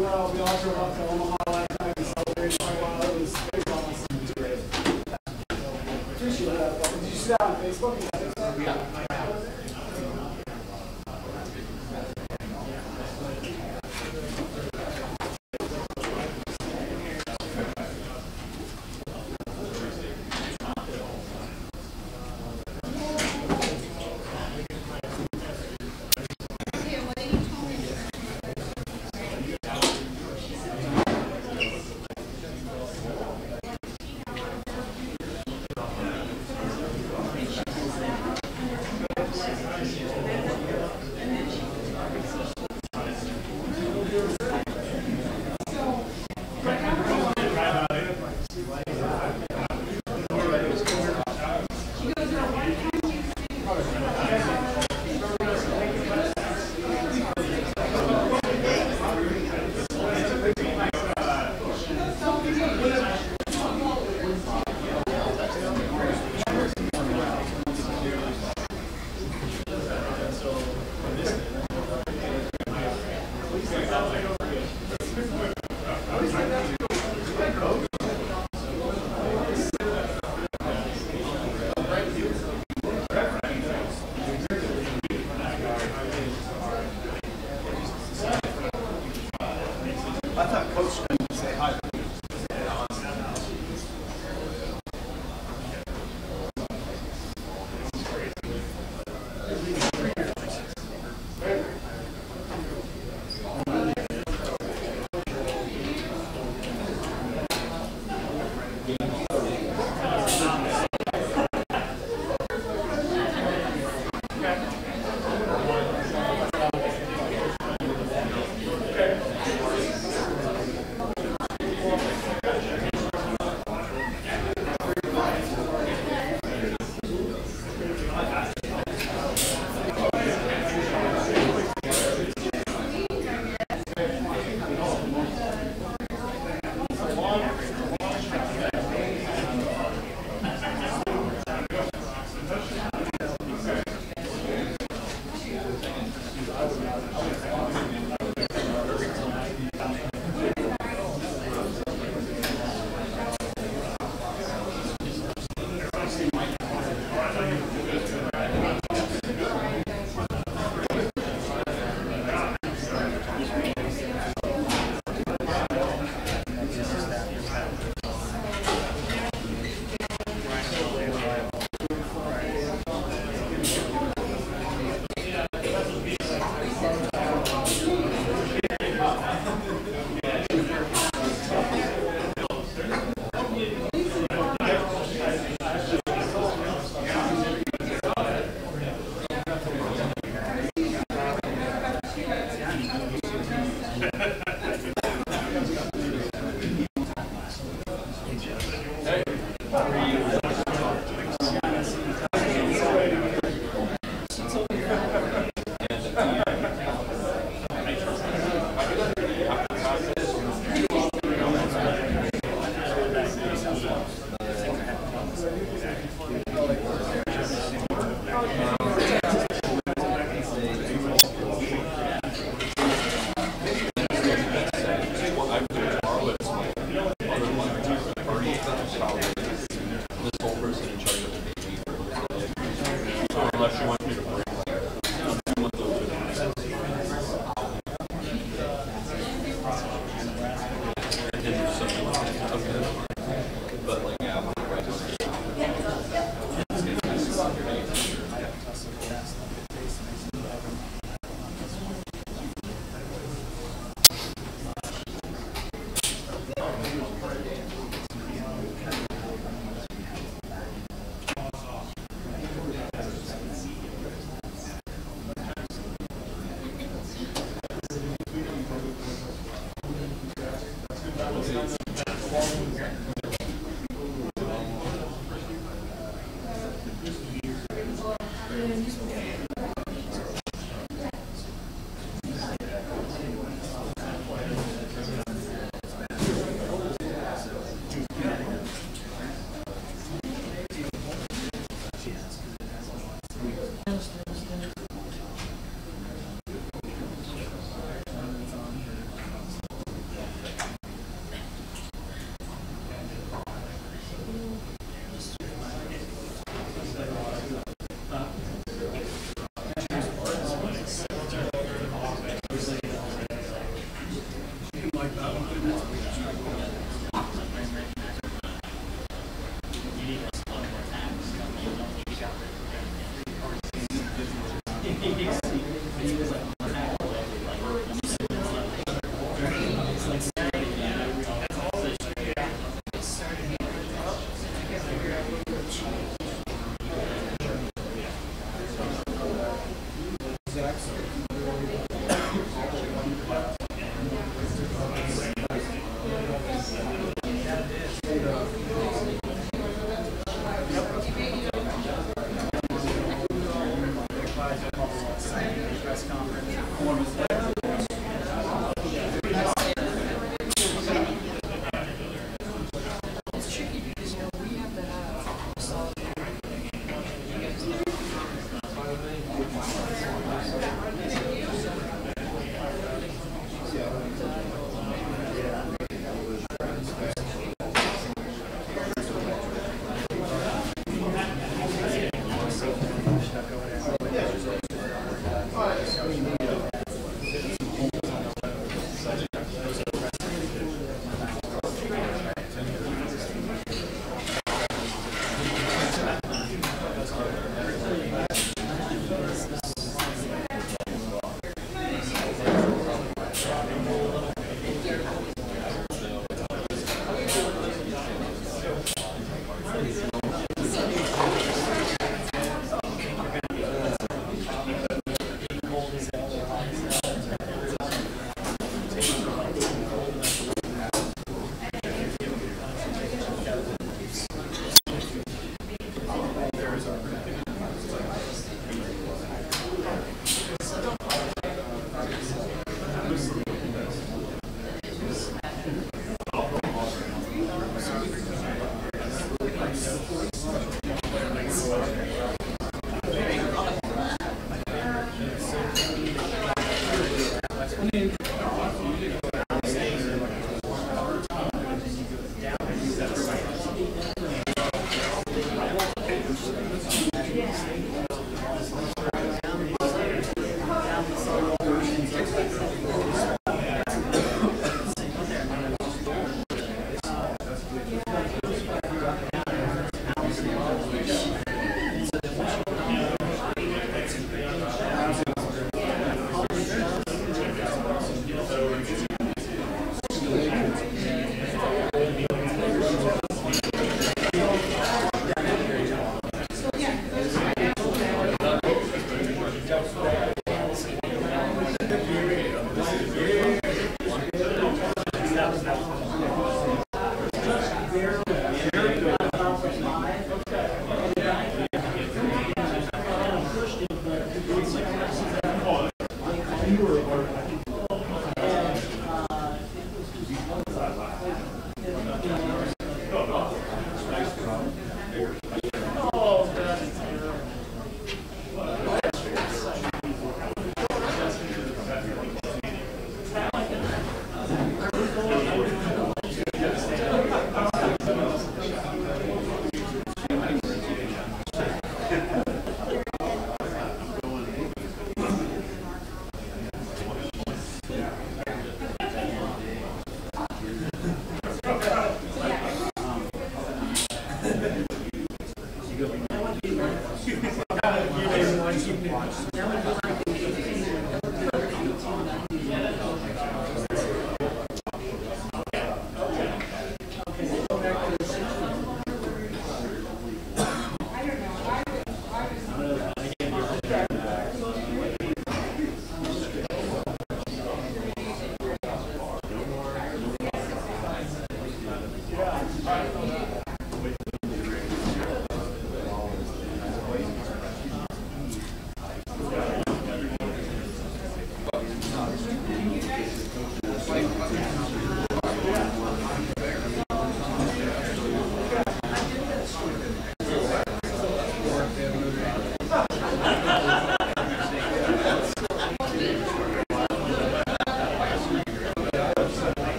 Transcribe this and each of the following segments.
well. We all drove up to Omaha last night and celebrated for a while. It was awesome. It was great. Appreciate that. Did you see that on Facebook? Yeah. I thought Coach couldn't say hi.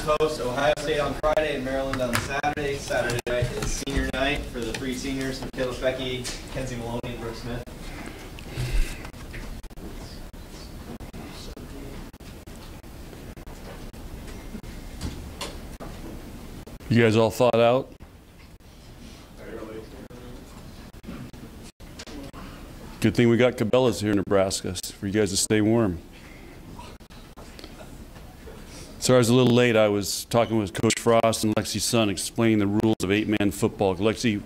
host Ohio State on Friday and Maryland on Saturday. Saturday night is senior night for the three seniors: Michaela Fecky, Kenzie Maloney, and Brooke Smith. You guys all thought out? Good thing we got Cabela's here in Nebraska for you guys to stay warm. Sorry I was a little late. I was talking with Coach Frost and Lexi's son explaining the rules of 8-man football. Lexi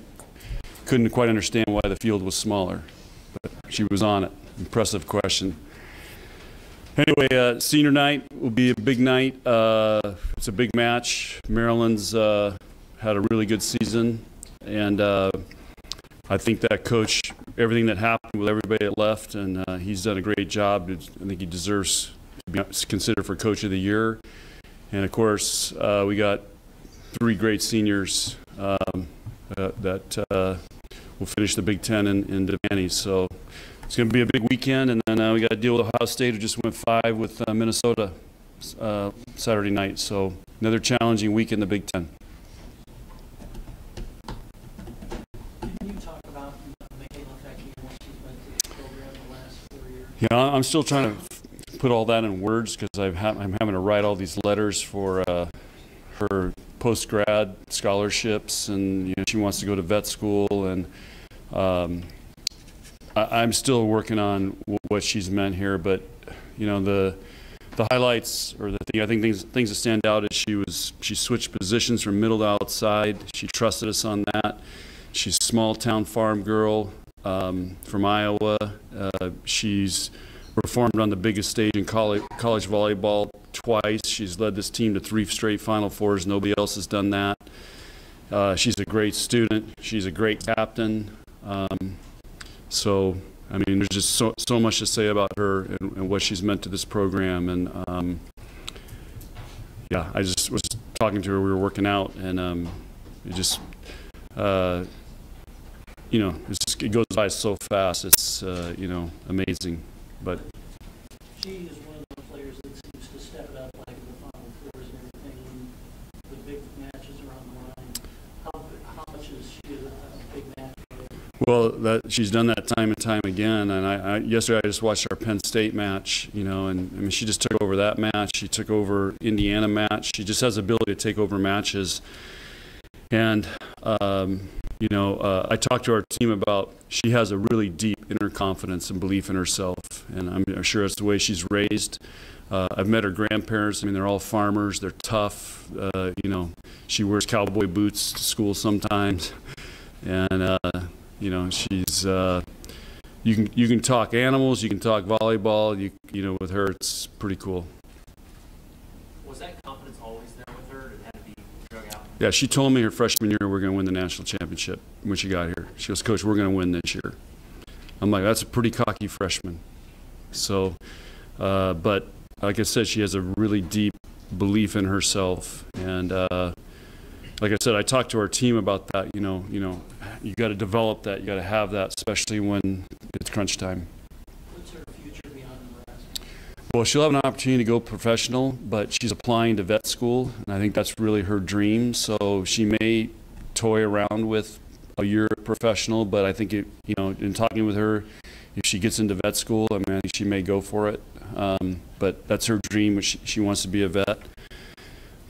couldn't quite understand why the field was smaller, but she was on it. Impressive question. Anyway, senior night will be a big night. It's a big match. Maryland's had a really good season, and I think that coach, everything that happened with everybody that left, and he's done a great job. I think he deserves to be considered for Coach of the Year. And of course, we got three great seniors that will finish the Big Ten in Devaney. So it's going to be a big weekend, and then we got to deal with Ohio State, who just went 5 with Minnesota Saturday night. So another challenging week in the Big Ten. Can you talk about Michaela Fecky and what she's been to the program the last 4 years? Yeah, I'm still trying to put all that in words because I'm having to write all these letters for her post-grad scholarships, and she wants to go to vet school, and I'm still working on what she's meant here. But the highlights, or the thing I think things that stand out is she switched positions from middle to outside. She trusted us on that. She's a small town farm girl from Iowa. She's performed on the biggest stage in college volleyball twice. She's led this team to 3 straight Final Fours. Nobody else has done that. She's a great student. She's a great captain. So, I mean, there's just so much to say about her and what she's meant to this program. And yeah, I just was talking to her. We were working out, and it just, it goes by so fast. It's amazing. But she is one of the players that seems to step it up, like in the Final Fours and everything, when the big matches are on the line. How much is she a big match player? Well, she's done that time and time again. And yesterday I just watched our Penn State match, and I mean, she just took over that match. She took over Indiana match. She just has the ability to take over matches. And I talked to our team about she has a really deep inner confidence and belief in herself, and I'm sure it's the way she's raised. I've met her grandparents. I mean, they're all farmers. They're tough. She wears cowboy boots to school sometimes, and she's. You can talk animals. You can talk volleyball. With her, it's pretty cool. Was that confidence always there with her, or did it have to be drug out? Yeah, she told me her freshman year we're going to win the national championship when she got here. She goes, "Coach, we're going to win this year." I'm like, that's a pretty cocky freshman. So, but like I said, she has a really deep belief in herself. And like I said, I talked to our team about that. You got to develop that. You got to have that, especially when it's crunch time. What's her future beyond Nebraska? Well, she'll have an opportunity to go professional, but she's applying to vet school, and I think that's really her dream. So she may toy around with a year professional, but I think in talking with her, if she gets into vet school, I mean, I think she may go for it. But that's her dream, which she wants to be a vet.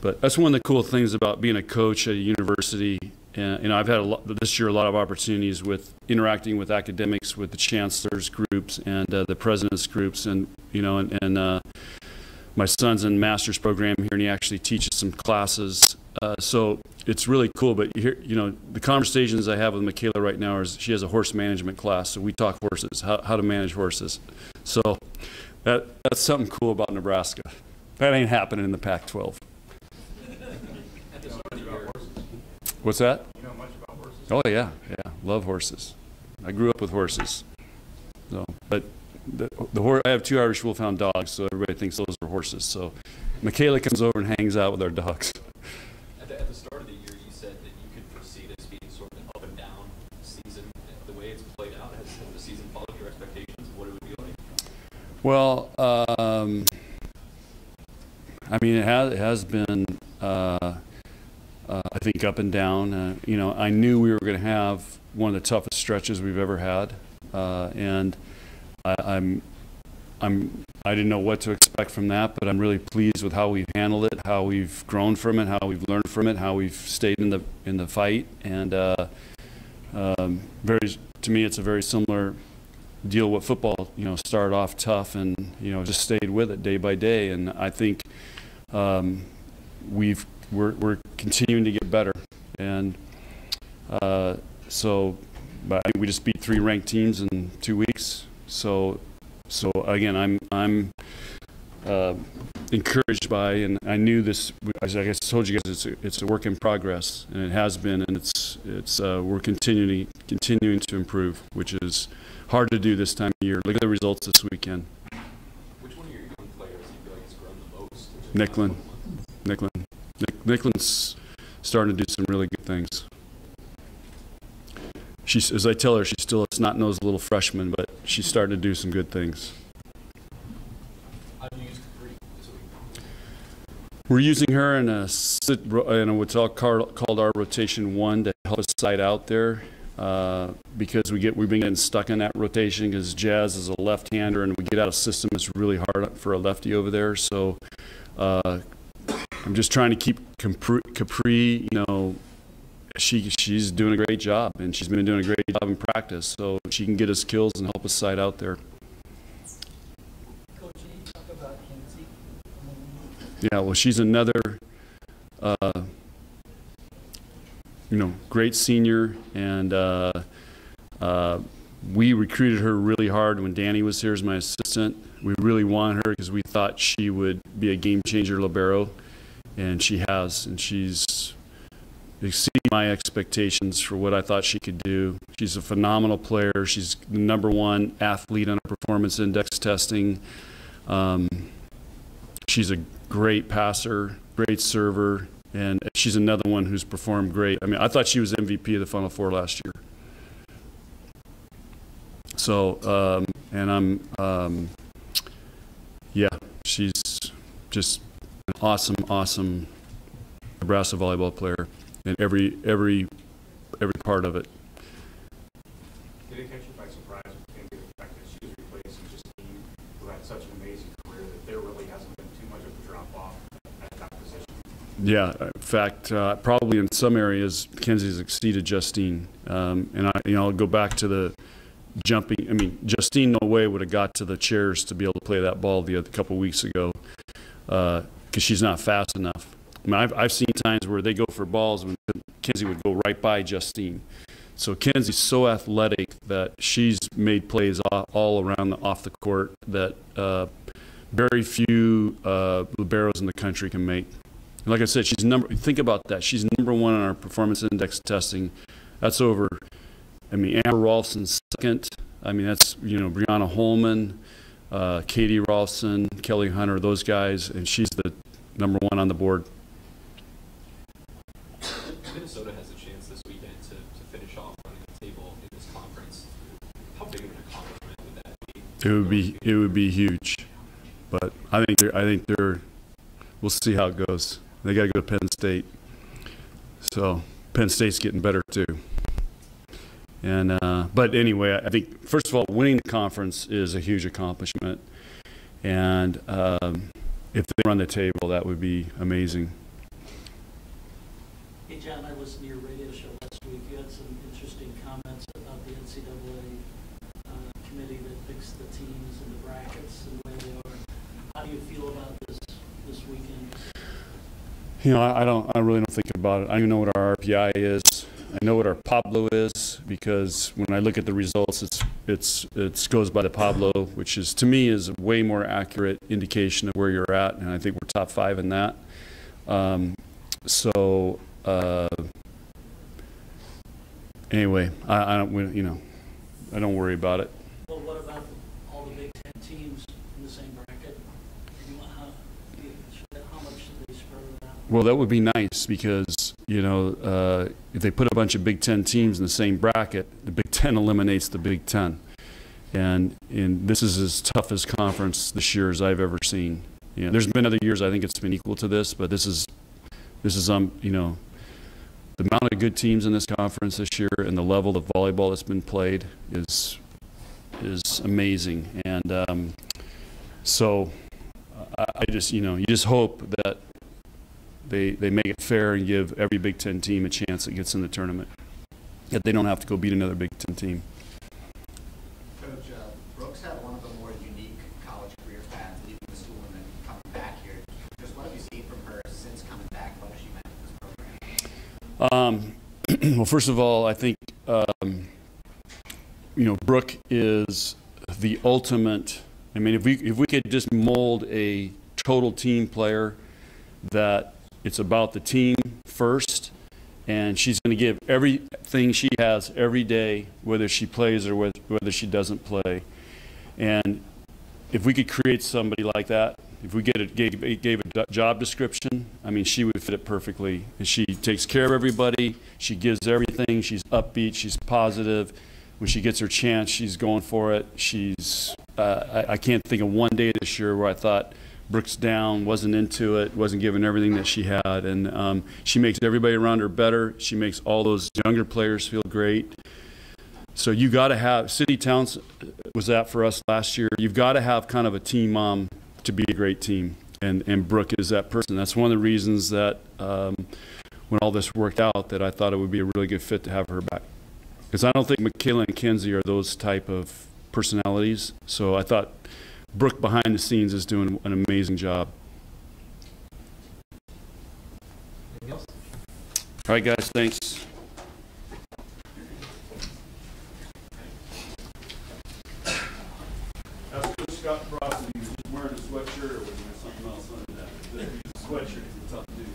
But that's one of the cool things about being a coach at a university. And I've had this year a lot of opportunities with interacting with academics, with the chancellors groups and the presidents groups, and my son's in master's program here, and he actually teaches some classes. So it's really cool. But the conversations I have with Michaela right now is she has a horse management class, so we talk horses, how to manage horses. So that's something cool about Nebraska. That ain't happening in the Pac-12. What's that? You know much about horses? Oh yeah, love horses. I grew up with horses. So, but I have 2 Irish Wolfhound dogs, so everybody thinks those are horses. So Michaela comes over and hangs out with our dogs. At the start of the year, you said that you could foresee this being sort of an up and down season. The way it's played out, has the season followed your expectations of what it would be like? Well, I mean, it has been I think up and down. You know, I knew we were going to have one of the toughest stretches we've ever had, and I didn't know what to expect from that, but I'm really pleased with how we've handled it, how we've grown from it, how we've learned from it, how we've stayed in the fight, and to me, it's a very similar deal with football. You know, started off tough and, you know, just stayed with it day by day, and I think we're continuing to get better, and so but I think we just beat 3 ranked teams in 2 weeks. So again, I'm encouraged by, and I knew this. As I told you guys, it's a work in progress, and it has been, and we're continuing to improve, which is hard to do this time of year. Look at the results this weekend. Which one of your young players do you feel like has grown the most? Nicklin's starting to do some really good things. As I tell her, she's still a snot-nosed little freshman, but she's starting to do some good things. How do you use Capri this week? We're using her in what's called our rotation 1 to help us side out there, because we've been getting stuck in that rotation because Jazz is a left-hander, and we get out of system. It's really hard for a lefty over there. So I'm just trying to keep Capri, you know, she's doing a great job, and she's been doing a great job in practice, so she can get us kills and help us side out there. Coach, can you talk about Kenzie? Yeah, well, she's another, you know, great senior, and we recruited her really hard when Danny was here as my assistant. We really wanted her because we thought she would be a game-changer libero, and she has, and she's exceeded my expectations for what I thought she could do. She's a phenomenal player. She's the #1 athlete on our performance index testing. She's a great passer, great server, and she's another one who's performed great. I mean, I thought she was MVP of the Final Four last year. So, and yeah, she's just an awesome Nebraska volleyball player in every part of it. Did it catch you by surprise with the fact that she was replacing Justine, who had such an amazing career, that there really hasn't been too much of a drop off at that position? Yeah, in fact, probably in some areas, Kenzie's exceeded Justine. And I'll go back to the jumping. I mean, Justine no way would have got to the chairs to be able to play that ball a couple weeks ago, because she's not fast enough. I mean, I've seen times where they go for balls when Kenzie would go right by Justine. So Kenzie's so athletic that she's made plays all around off the court that very few liberos in the country can make. And like I said, think about that. She's #1 on our performance index testing. That's over. I mean, Amber Rolfson's second. I mean, that's, you know, Brianna Holman, Katie Rolfson, Kelly Hunter, those guys, and she's the #1 on the board. Minnesota has a chance this weekend to finish off running the table in this conference. How big of an accomplishment would that be? It would be huge, but I think they're. We'll see how it goes. They got to go to Penn State, so Penn State's getting better too. And but anyway, I think first of all, winning the conference is a huge accomplishment, and if they run the table, that would be amazing. Hey, John, I listened to your radio show last week. You had some interesting comments about the NCAA committee that picks the teams and the brackets and the way they are. How do you feel about this weekend? You know, I really don't think about it. I don't even know what our RPI is. I know what our Pablo is, because when I look at the results, it goes by the Pablo, which is, to me, is a way more accurate indication of where you're at, and I think we're top 5 in that. Anyway, I don't, you know, I don't worry about it. Well, what about all the Big Ten teams in the same bracket? How much do they spread it out? Well, that would be nice, because, you know, if they put a bunch of Big Ten teams in the same bracket, the Big Ten eliminates the Big Ten. And this is as tough as conference this year as I've ever seen. You know, there's been other years I think it's been equal to this, but this is this is, you know, the amount of good teams in this conference this year and the level of volleyball that's been played is amazing. And so I just, you know, you just hope that they make it fair and give every Big Ten team a chance that gets in the tournament, that they don't have to go beat another Big Ten team. Coach, Brooks had one of the more unique college career paths, leaving the school and then coming back here. Just what have you seen from her since coming back? What has she meant to this program? Well, first of all, I think, you know, Brooke is the ultimate. I mean, if we could just mold a total team player, that it's about the team first, and she's going to give everything she has every day, whether she plays or whether she doesn't play. And if we could create somebody like that, if we gave a job description, I mean, she would fit it perfectly. And she takes care of everybody. She gives everything. She's upbeat. She's positive. When she gets her chance, she's going for it. She's I can't think of one day this year where I thought Brooks down, wasn't into it, wasn't giving everything that she had. And she makes everybody around her better. She makes all those younger players feel great. So you got to have, City Towns was that for us last year. You've got to have kind of a team mom to be a great team. And Brooke is that person. That's one of the reasons that when all this worked out, that I thought it would be a really good fit to have her back. Because I don't think Michaela and Kenzie are those type of personalities. So I thought Brooke behind the scenes is doing an amazing job. Anything else? All right, guys, thanks. That's what Scott brought. He was just wearing a sweatshirt, or was there something else under that? The sweatshirt is a tough dude.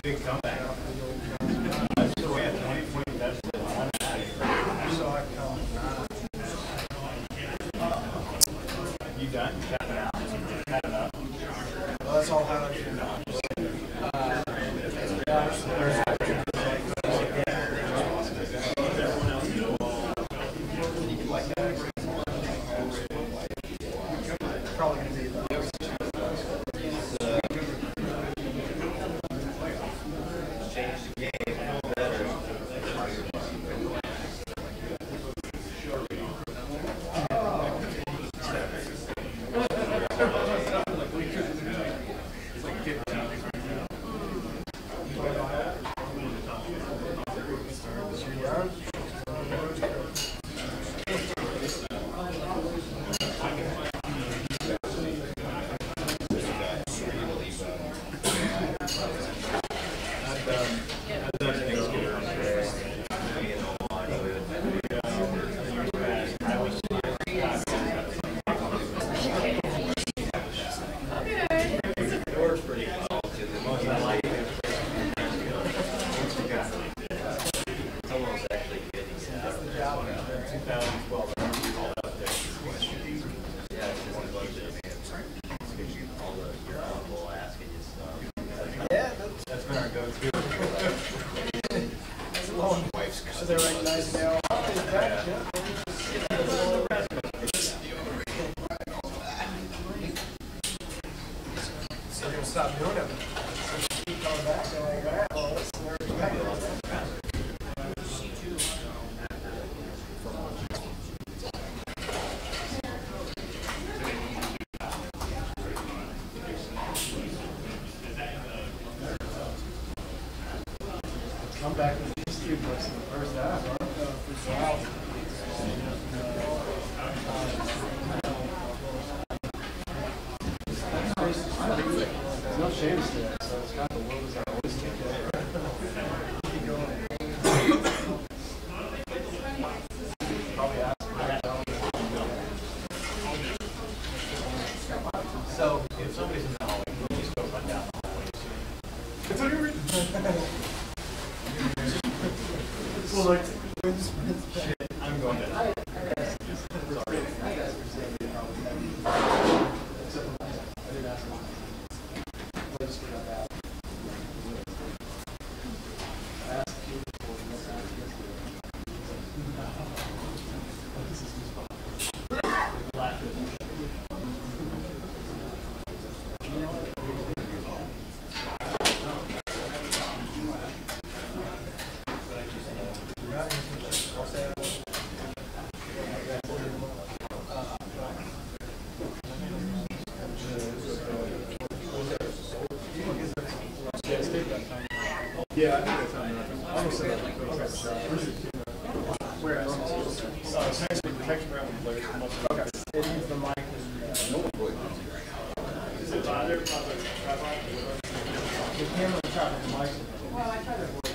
Big comeback. So we had 20 best. I saw it coming. You done? Had enough. Well, that's all how you know. Probably going to be So they're recognizing now. So they're going to stop doing it. So keep coming back. I'm back with these two books in the first half. There's no shame to that, so it's kind of the world as I always think of. Probably ask So, if somebody's in the hallway, we'll just go run down the hallway. It's on your read. Well, like, shit, I'm going to. Yeah, I think that's how I almost said that. Where? Thanks for the protection around the players. Okay. It needs the mic. Is it bother? The camera on top of the mic. Well, I tried to avoid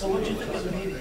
So what do you think of the meeting?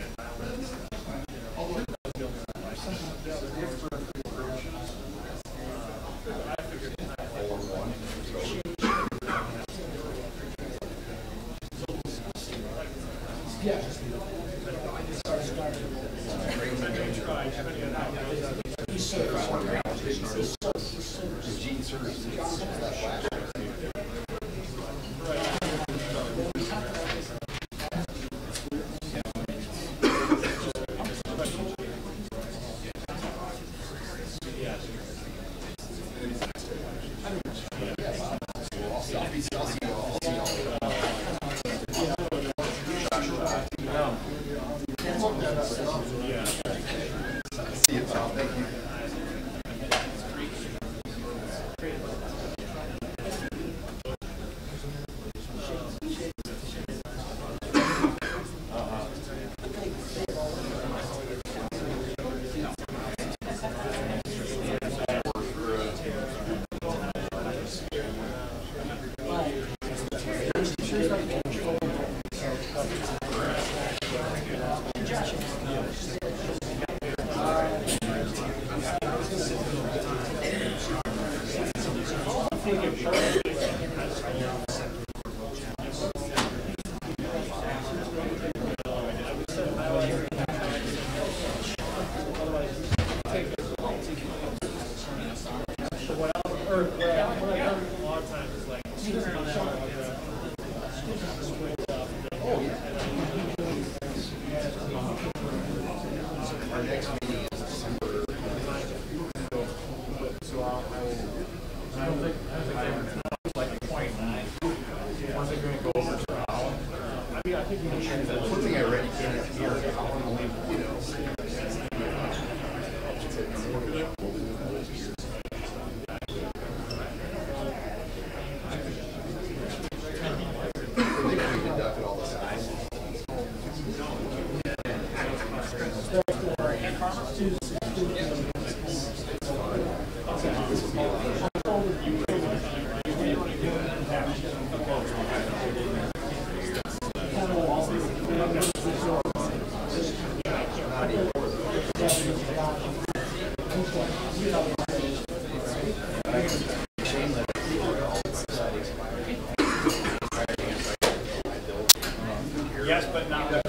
Yes, but not. All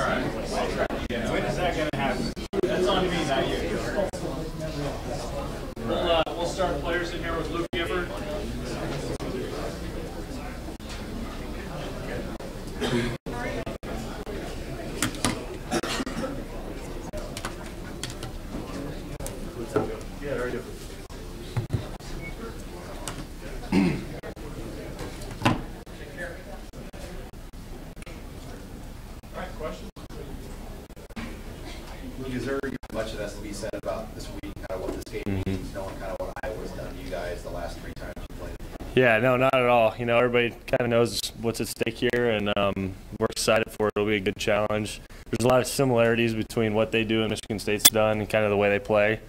right. When is that going to happen? That's on me, not you. We'll start players in here with Luke Gifford. Yeah, very good. Is there much that has to be said about this week, kind of what this game means, knowing kind of what Iowa's done to you guys the last 3 times you played? Yeah, no, not at all. You know, everybody kind of knows what's at stake here, and we're excited for it. It'll be a good challenge. There's a lot of similarities between what they do and Michigan State's done and kind of the way they play.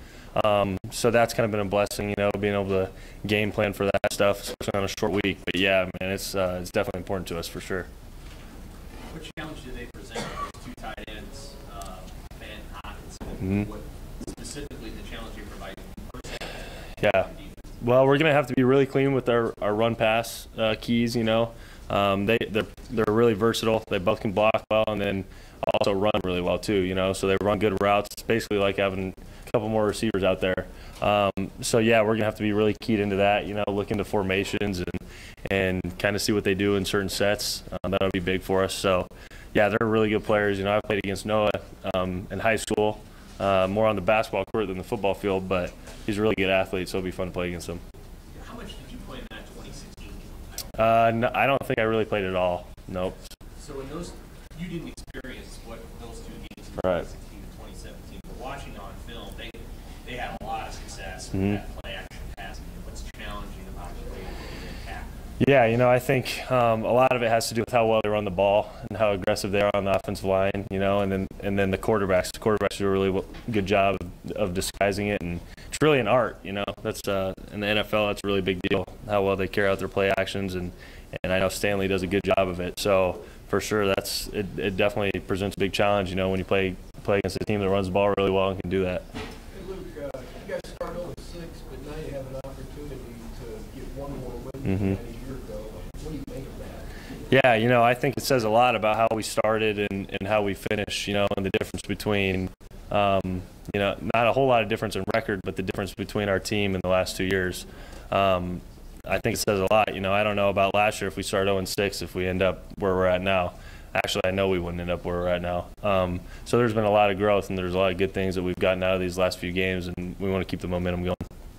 So that's kind of been a blessing, you know, being able to game plan for that stuff, especially on a short week. But yeah, man, it's definitely important to us for sure. What challenge do they present with 2 tight ends, Van Hawkinson? What specifically the challenge you provide first half? Yeah. Well, we're gonna have to be really clean with our run pass keys. You know, they're really versatile. They both can block well and then also run really well too. You know, so they run good routes. It's basically like having a couple more receivers out there. So yeah, we're gonna have to be really keyed into that. You know, look into formations and kind of see what they do in certain sets. That'll be big for us. So yeah, they're really good players. You know, I played against Noah in high school. More on the basketball court than the football field, but he's a really good athlete, so it'll be fun to play against him. How much did you play in that 2016? No, I don't think I really played at all. Nope. So in those, you didn't experience what those 2 games in Right. 2016 and 2017, but watching on film, they had a lot of success with that play action passing. What's challenging about the way they attack? Yeah, you know, I think a lot of it has to do with how well they run the ball and how aggressive they are on the offensive line, you know, and then the quarterbacks. The quarterbacks do a really good job of disguising it, and it's really an art, you know. That's in the NFL, that's a really big deal, how well they carry out their play actions, and I know Stanley does a good job of it. So for sure. It definitely presents a big challenge, you know, when you play against a team that runs the ball really well and can do that. Hey Luke, you guys start 0-6, but now you have an opportunity to get one more win than you had a year ago. What do you think of that? Yeah, you know, I think it says a lot about how we started and how we finished, you know, and the difference between, you know, not a whole lot of difference in record, but the difference between our team in the last 2 years. I think it says a lot. You know, I don't know about last year if we start 0-6, if we end up where we're at now. Actually, I know we wouldn't end up where we're at now. So there's been a lot of growth, and there's a lot of good things that we've gotten out of these last few games, and we want to keep the momentum going.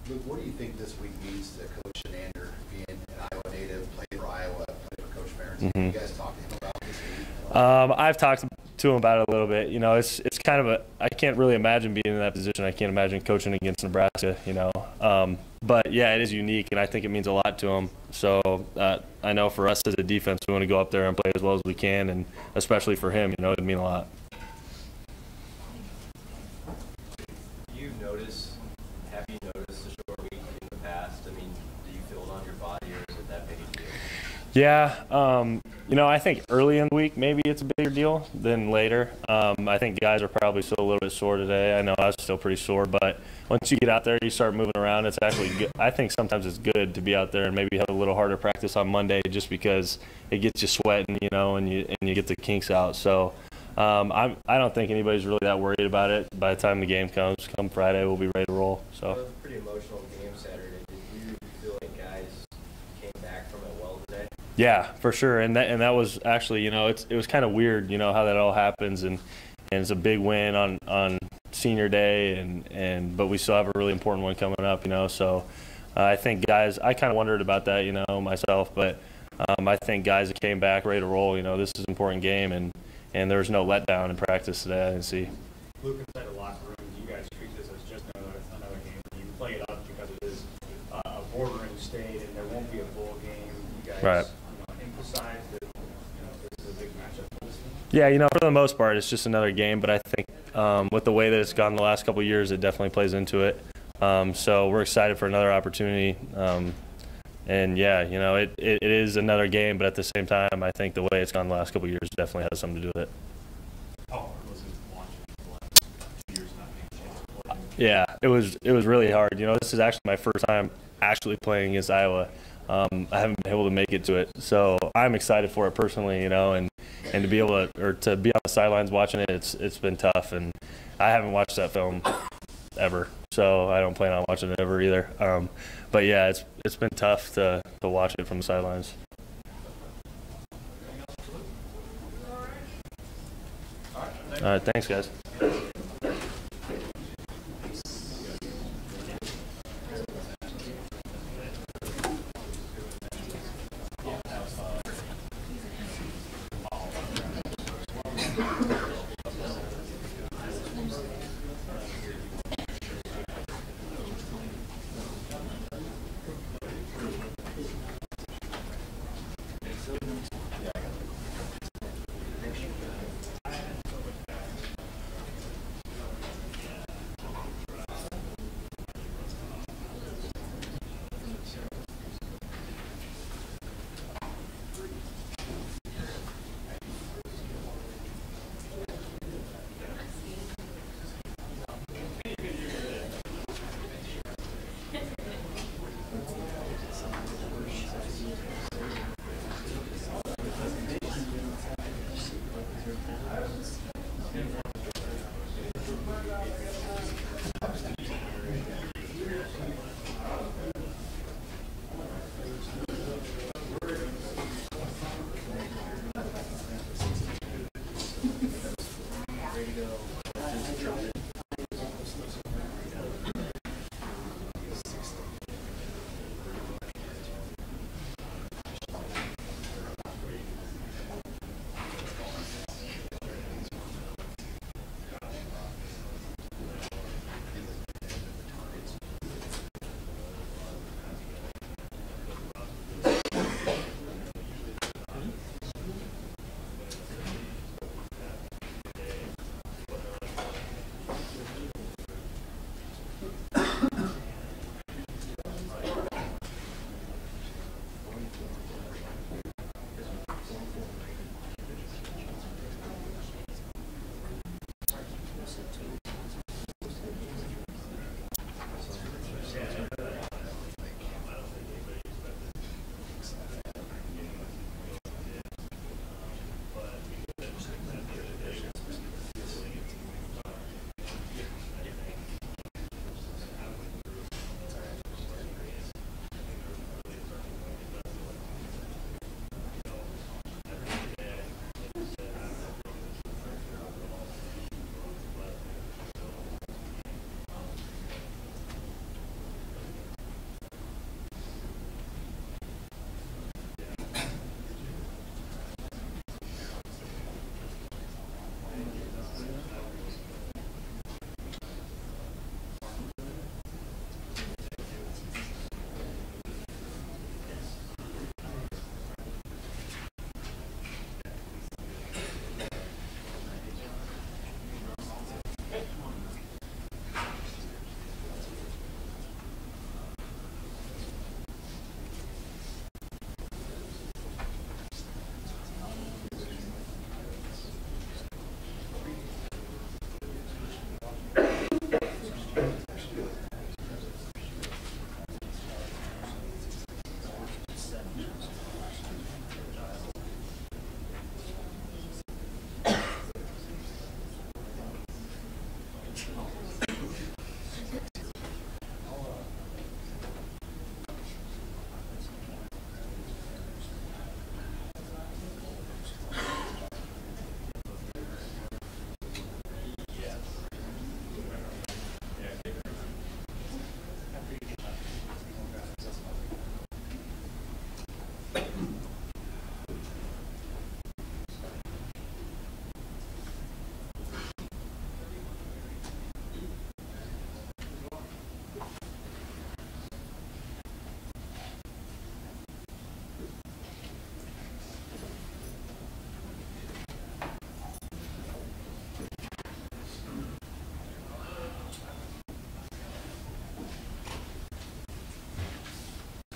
Luke, what do you think this week means to Coach Shenander, being an Iowa native, played for Iowa, played for Coach Ferentz? You guys talked to him about this week? I've talked to him about it a little bit. You know, it's kind of I can't really imagine being in that position. I can't imagine coaching against Nebraska, you know. But, yeah, it is unique, and I think it means a lot to him. So I know for us as a defense, we want to go up there and play as well as we can, and especially for him, you know, it'd mean a lot. Have you noticed the short week in the past? I mean, do you feel it on your body, or is it that big a deal? Yeah, you know, I think early in the week maybe it's a bigger deal than later. I think guys are probably still a little bit sore today. I know I was still pretty sore, but once you get out there, you start moving around. It's actually good. I think sometimes it's good to be out there and maybe have a little harder practice on Monday, just because it gets you sweating, you know, and you get the kinks out. So I don't think anybody's really that worried about it. By the time the game comes, come Friday, we'll be ready to roll. So. It was a pretty emotional game Saturday. Did you feel like guys came back from it well today? Yeah, for sure, and that was actually, you know, it was kind of weird, you know, how that all happens, and it's a big win on senior day, but we still have a really important one coming up, you know. So I think guys, I kind of wondered about that, you know, myself, but I think guys that came back ready to roll, you know, this is an important game, and there was no letdown in practice today. I didn't see. Luke, inside the locker room, do you guys treat this as just another game? You play it up because it is a bordering state, and there won't be a bowl game. You guys, right. Emphasize that, you know, this is a big matchup for this team? Yeah, you know, for the most part, it's just another game, but I think with the way that it's gone the last couple of years, it definitely plays into it. So we're excited for another opportunity. And, yeah, you know, it is another game, but at the same time, I think the way it's gone the last couple of years definitely has something to do with it. How hard was it watching the last 2 years not being a chance to play? Yeah, it was really hard. You know, this is actually my first time actually playing against Iowa. I haven't been able to make it to it, so I'm excited for it personally, you know, and to be able to be on the sidelines watching it, it's been tough, and I haven't watched that film ever, so I don't plan on watching it ever either. But yeah, it's been tough to watch it from the sidelines. All right, thanks, guys.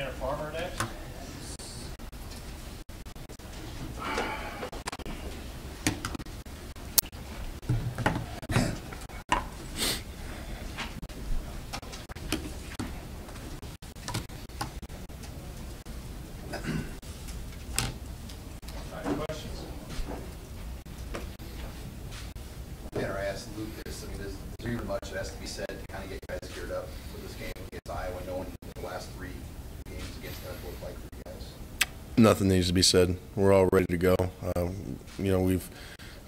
Tanner Farmer next. Tanner, I asked Luke this. I mean, is there even much that has to be said to kind of get you guys geared up for this game against Iowa, knowing the last 3 games against them look like for you guys? Nothing needs to be said. We're all ready to go. We've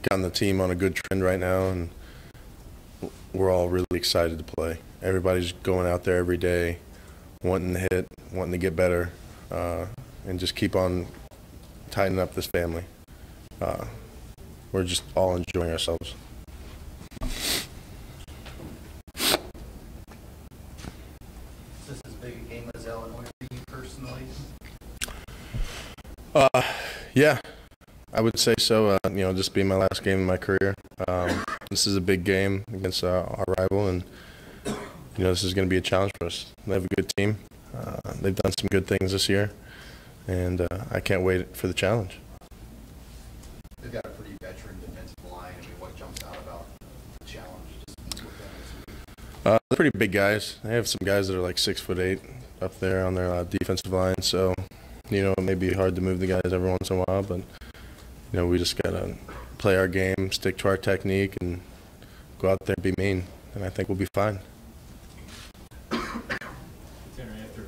gotten the team on a good trend right now, and we're all really excited to play. Everybody's going out there every day, wanting to hit, wanting to get better, and just keep on tightening up this family. We're just all enjoying ourselves. Is this as big a game as Illinois for you personally? Yeah, I would say so. This being my last game in my career, this is a big game against our rival, and this is going to be a challenge for us. They have a good team. They've done some good things this year, and I can't wait for the challenge. They've got a pretty veteran defensive line. I mean, what jumps out about the challenge? Just with them this week? They're pretty big guys. They have some guys that are like 6'8" up there on their defensive line, so it may be hard to move the guys every once in a while, but we just gotta play our game, stick to our technique, and go out there and be mean, and I think we'll be fine. Tanner, after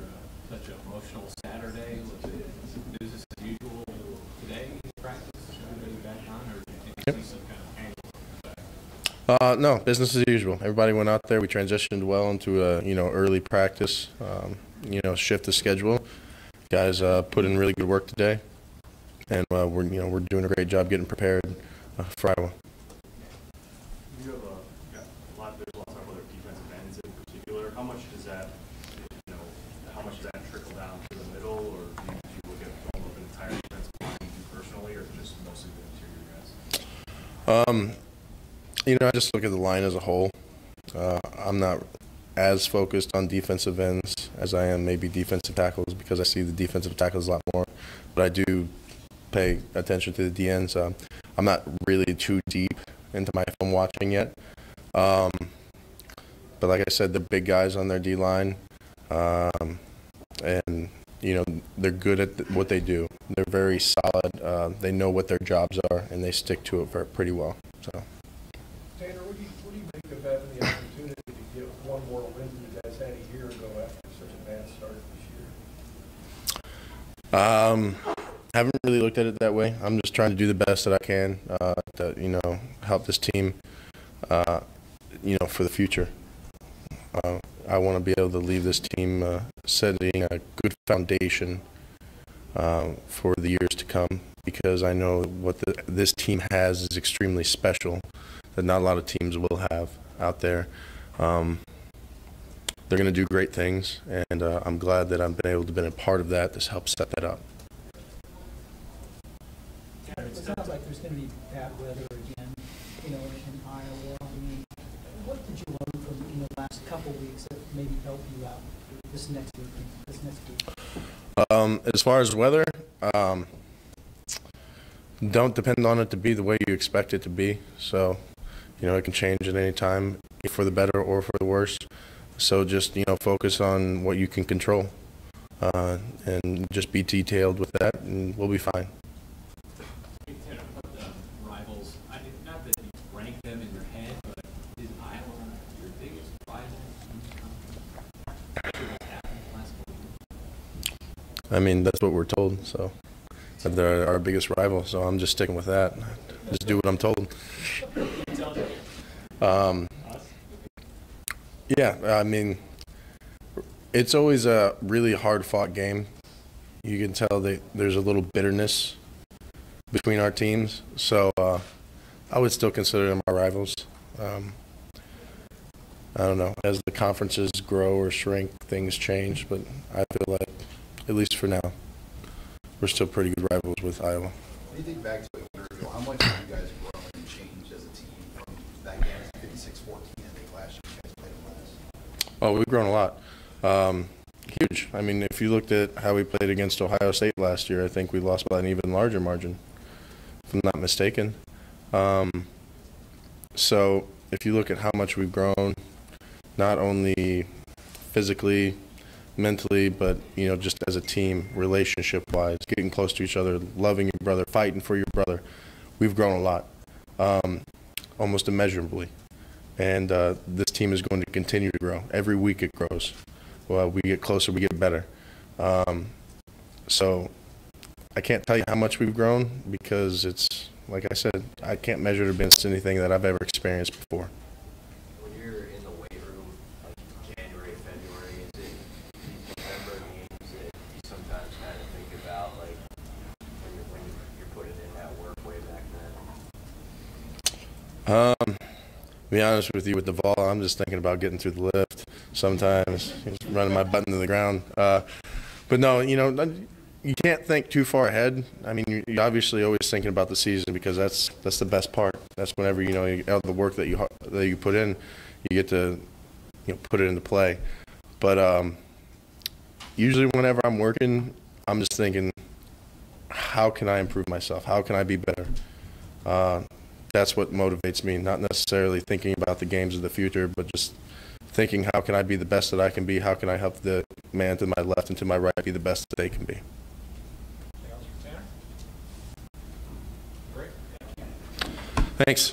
such an emotional Saturday, was it business as usual today in practice? Everybody back on, or do you think you see some kind of angle? No, business as usual. Everybody went out there. We transitioned well into a early practice. Shift the schedule. Guys put in really good work today, and we're doing a great job getting prepared for Iowa. You have there's a lot of talk about their defensive ends in particular. How much does that trickle down to the middle, or do you look at going up an entire defensive line personally, or just mostly the interior guys? I just look at the line as a whole. I'm not as focused on defensive ends as I am maybe defensive tackles, because I see the defensive tackles a lot more, but I do pay attention to the DNs. I'm not really too deep into my film watching yet, but like I said, the big guys on their D-line, and they're good at what they do. They're very solid. They know what their jobs are, and they stick to it pretty well. So. Tanner, what do you make of having the opportunity to get one more win than you guys had a year ago after such a bad start this year? Haven't really looked at it that way. I'm just trying to do the best that I can to help this team for the future. I want to be able to leave this team setting a good foundation for the years to come, because I know what this team has is extremely special that not a lot of teams will have out there. They're going to do great things, and I'm glad that I've been able to be a part of that to help set that up. It sounds like there's going to be bad weather again, in Iowa. I mean, what did you learn from the last couple weeks that maybe help you out this next week? As far as weather, don't depend on it to be the way you expect it to be. So, it can change at any time, for the better or for the worse. So just, focus on what you can control, and just be detailed with that, and we'll be fine. Tanner, about the rivals, not that you rank them in your head, but is Iowa your biggest rival? I mean, that's what we're told, so they're our biggest rival, so I'm just sticking with that. Just do what I'm told. Yeah, I mean, it's always a really hard-fought game. You can tell that there's a little bitterness between our teams, so I would still consider them our rivals. I don't know, as the conferences grow or shrink, things change, but I feel like, at least for now, we're still pretty good rivals with Iowa. When you think back to it, how much have you guys grown and changed as a team from that game, 56-14, I think last year you guys played the last? Oh, we've grown a lot. Huge. I mean, if you looked at how we played against Ohio State last year, I think we lost by an even larger margin, if I'm not mistaken. So if you look at how much we've grown, not only physically, mentally, but, you know, just as a team, relationship-wise, getting close to each other, loving your brother, fighting for your brother, we've grown a lot, almost immeasurably. And this team is going to continue to grow. Every week it grows. Well, we get closer, we get better. So I can't tell you how much we've grown because it's, like I said, I can't measure it against anything that I've ever experienced before. When you're in the weight room, like January, February, is it November games that you sometimes kind of think about, like when you're putting in that work way back then? To be honest with you, with the ball, I'm just thinking about getting through the lift. Sometimes just running my butt into the ground. But no, you know, you can't think too far ahead. I mean, you're obviously always thinking about the season because that's the best part. That's whenever, you know, the work that you put in, you get to, you know, put it into play. But usually whenever I'm working, I'm just thinking, how can I improve myself? How can I be better? That's what motivates me, not necessarily thinking about the games of the future, but just thinking, how can I be the best that I can be? How can I help the man to my left and to my right be the best that they can be? Great. Thanks.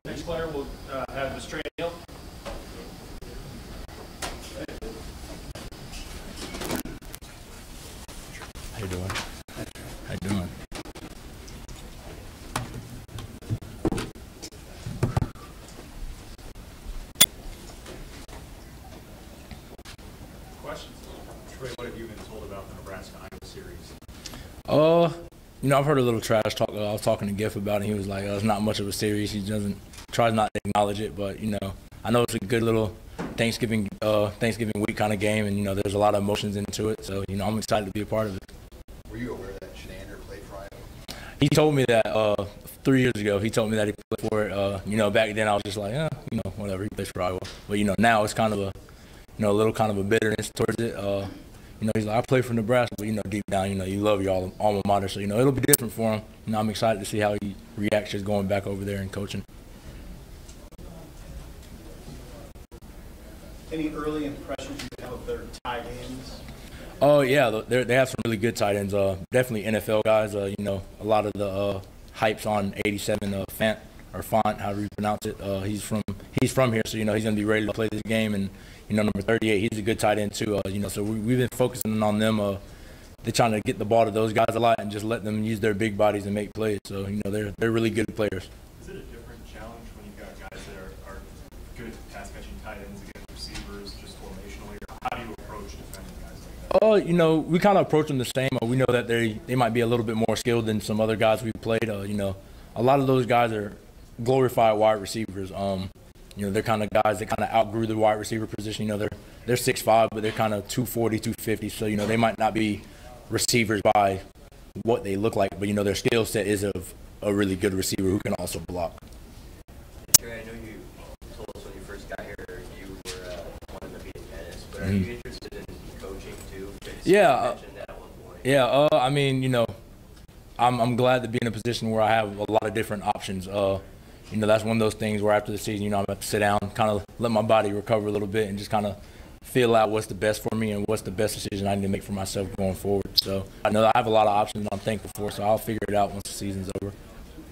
Next player will have the straight heel. How you doing? How you doing? Questions? Trey, what have you been told about the Nebraska-Iowa series? You know, I've heard a little trash talk. I was talking to Giff about it. He was like, it's not much of a series. He tries not to acknowledge it, but, you know, I know it's a good little Thanksgiving week kind of game, and, you know, there's a lot of emotions into it. So, you know, I'm excited to be a part of it. Were you aware that Shenander played for Iowa? He told me that 3 years ago. He told me that he played for it. You know, back then I was just like, you know, whatever. He plays for Iowa. But, you know, now it's kind of a, you know, a little kind of a bitterness towards it. You know, he's like, I play for Nebraska, but, you know, deep down, you know, you love your alma mater. So, you know, it'll be different for him. You know, I'm excited to see how he reacts just going back over there and coaching. Any early impressions you have of their tie games? Oh yeah, they have some really good tight ends. Definitely NFL guys. You know, a lot of the hypes on 87 Font, however you pronounce it. He's from here, so you know he's gonna be ready to play this game. And you know, number 38, he's a good tight end too. You know, so we've been focusing on them. They're trying to get the ball to those guys a lot and just let them use their big bodies and make plays. So you know, they're really good players. Is it a different challenge when you've got guys that are good pass catching tight ends against receivers, just formationally, or how do you approach defending guys like that? You know, we kind of approach them the same. We know that they might be a little bit more skilled than some other guys we've played. You know, a lot of those guys are glorified wide receivers. You know, they're kind of guys that kind of outgrew the wide receiver position. You know, they're 6'5", but they're kind of 240, 250. So, you know, they might not be receivers by what they look like, but, you know, their skill set is of a really good receiver who can also block. Trey, I know you told us when you first got here you were wanting to be a dentist, but are you interested in coaching too? Yeah. You mentioned that at one point. Yeah, I mean, you know, I'm glad to be in a position where I have a lot of different options. You know, that's one of those things where after the season, you know, I'm going to sit down, kind of let my body recover a little bit and just kind of feel out what's the best for me and what's the best decision I need to make for myself going forward. So I know I have a lot of options I'm thankful for, so I'll figure it out once the season's over.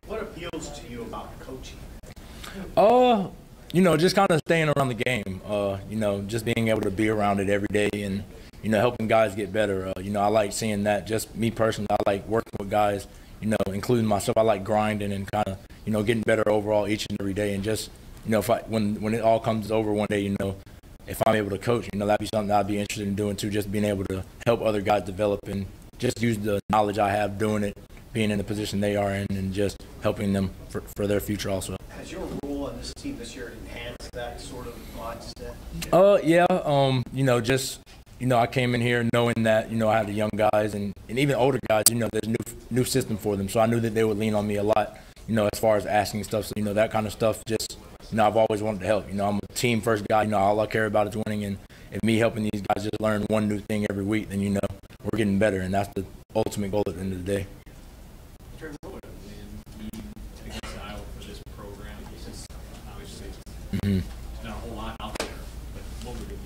What appeals to you about coaching? You know, just kind of staying around the game, you know, just being able to be around it every day and, you know, helping guys get better. You know, I like seeing that. Just me personally, I like working with guys, you know, including myself. I like grinding and kind of, you know, getting better overall each and every day. And just, you know, when it all comes over one day, you know, if I'm able to coach, you know, that'd be something I'd be interested in doing too, just being able to help other guys develop and just use the knowledge I have doing it, being in the position they are in, and just helping them for their future also. Has your role on this team this year enhanced that sort of mindset? Yeah, you know, just, you know, I came in here knowing that, you know, I had the young guys and even older guys, you know, there's new system for them. So I knew that they would lean on me a lot, you know, as far as asking stuff. So, you know, that kind of stuff just, you know, I've always wanted to help. You know, I'm a team first guy. You know, all I care about is winning. And if me helping these guys just learn one new thing every week, then, you know, we're getting better. And that's the ultimate goal at the end of the day. Trey, what would a win mean against Iowa for this program? Since obviously there's not a whole lot out there, but what would it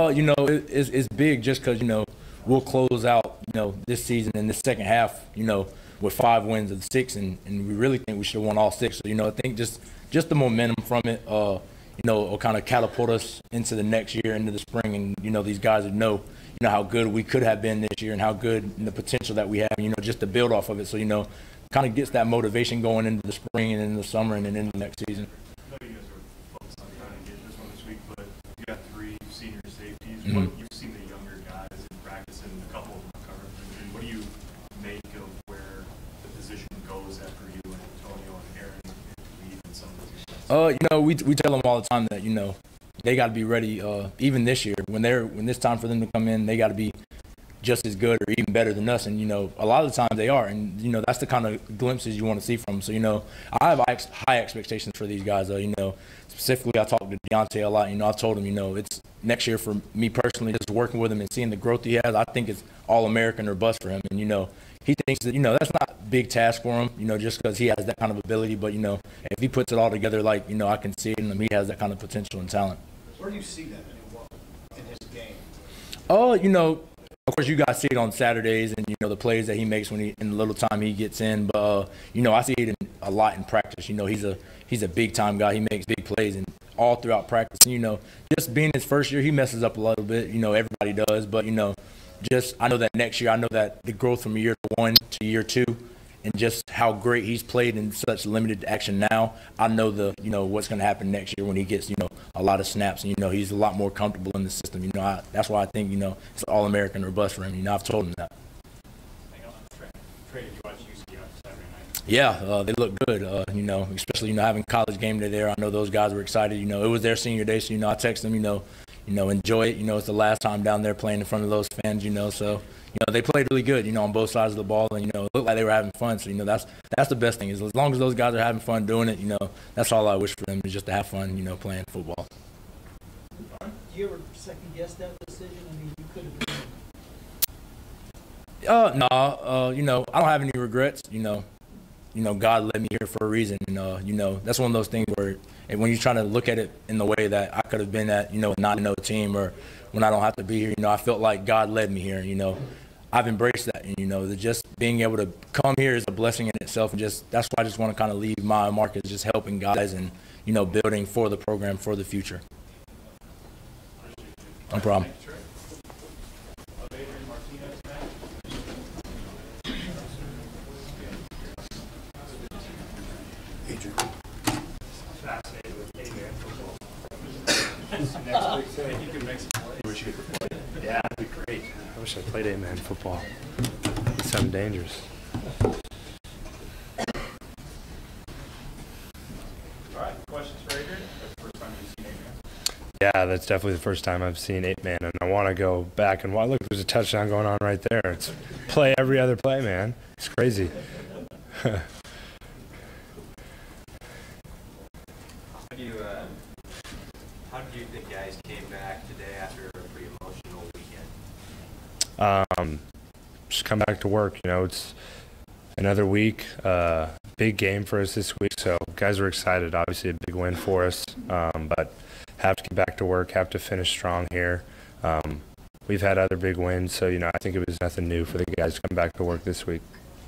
mean? You know, it's big just because, you know, we'll close out, you know, this season in the second half, you know, with 5 wins of 6, and we really think we should have won all 6. So, you know, I think just the momentum from it, you know, will kind of catapult us into the next year, into the spring. And, you know, these guys would know, you know, how good we could have been this year and how good and the potential that we have, you know, just to build off of it. So, you know, kind of gets that motivation going into the spring and into the summer and then into the next season. I know you guys are focused on trying to get this one this week, but you got 3 senior safeties. What you've seen the younger guys in practice, and a couple of them are covered. And what do you make of where the position goes after you and Antonio and Aaron leave and some of those guys? You know, we tell them all the time that, you know, they got to be ready. Even this year, when it's time for them to come in, they got to be just as good or even better than us. And, you know, a lot of the times they are. And, you know, that's the kind of glimpses you want to see from them. So, you know, I have high expectations for these guys. You know, specifically, I talked to Deontay a lot. You know, I told him, you know, it's next year for me personally, just working with him and seeing the growth he has. I think it's All-American or bust for him. And, you know, he thinks that, you know, that's not a big task for him, you know, just because he has that kind of ability. But, you know, if he puts it all together, like, you know, I can see it in him. He has that kind of potential and talent. Where do you see that in his game? You know, of course, you guys see it on Saturdays and, you know, the plays that he makes when in the little time he gets in. But, you know, I see it a lot in practice. You know, he's a big-time guy. He makes big plays and all throughout practice. And, you know, just being his first year, he messes up a little bit. You know, everybody does. But, you know, I know that next year, I know that the growth from year 1 to year 2 and just how great he's played in such limited action now, I know you know, what's going to happen next year when he gets, you know, a lot of snaps. And, you know, he's a lot more comfortable in the system. You know, that's why I think, you know, it's All-American or bust for him. You know, I've told him that. Trey, did you watch UC on Saturday night? Yeah, they look good, you know, especially, you know, having college game day there. I know those guys were excited. You know, it was their senior day, so, you know, I texted them, you know, enjoy it. You know, it's the last time down there playing in front of those fans, you know. So, you know, they played really good, you know, on both sides of the ball. And, you know, it looked like they were having fun. So, you know, that's the best thing is as long as those guys are having fun doing it, you know, that's all I wish for them is just to have fun, you know, playing football. Do you ever second guess that decision? I mean, you could have been. No, you know, I don't have any regrets. You know, God led me here for a reason. And, that's one of those things where and when you're trying to look at it in the way that I could have been at, not no team or when I don't have to be here, I felt like God led me here. I've embraced that. And, just being able to come here is a blessing in itself. And that's why I just want to kind of leave my mark as just helping guys and, building for the program for the future. No problem. Yeah, that'd be great. I wish I played 8-man football. It sounds dangerous. All right, questions for Adrian? That's the first time you've seen 8-man. Yeah, that's definitely the first time I've seen 8-man, and I want to go back and watch. Look, there's a touchdown going on right there. It's play every other play, man. It's crazy. How do you think guys came back today after a pretty emotional weekend? Just come back to work. It's another week, big game for us this week, so guys are excited. Obviously, a big win for us, but have to get back to work, have to finish strong here. We've had other big wins, so I think it was nothing new for the guys to come back to work this week.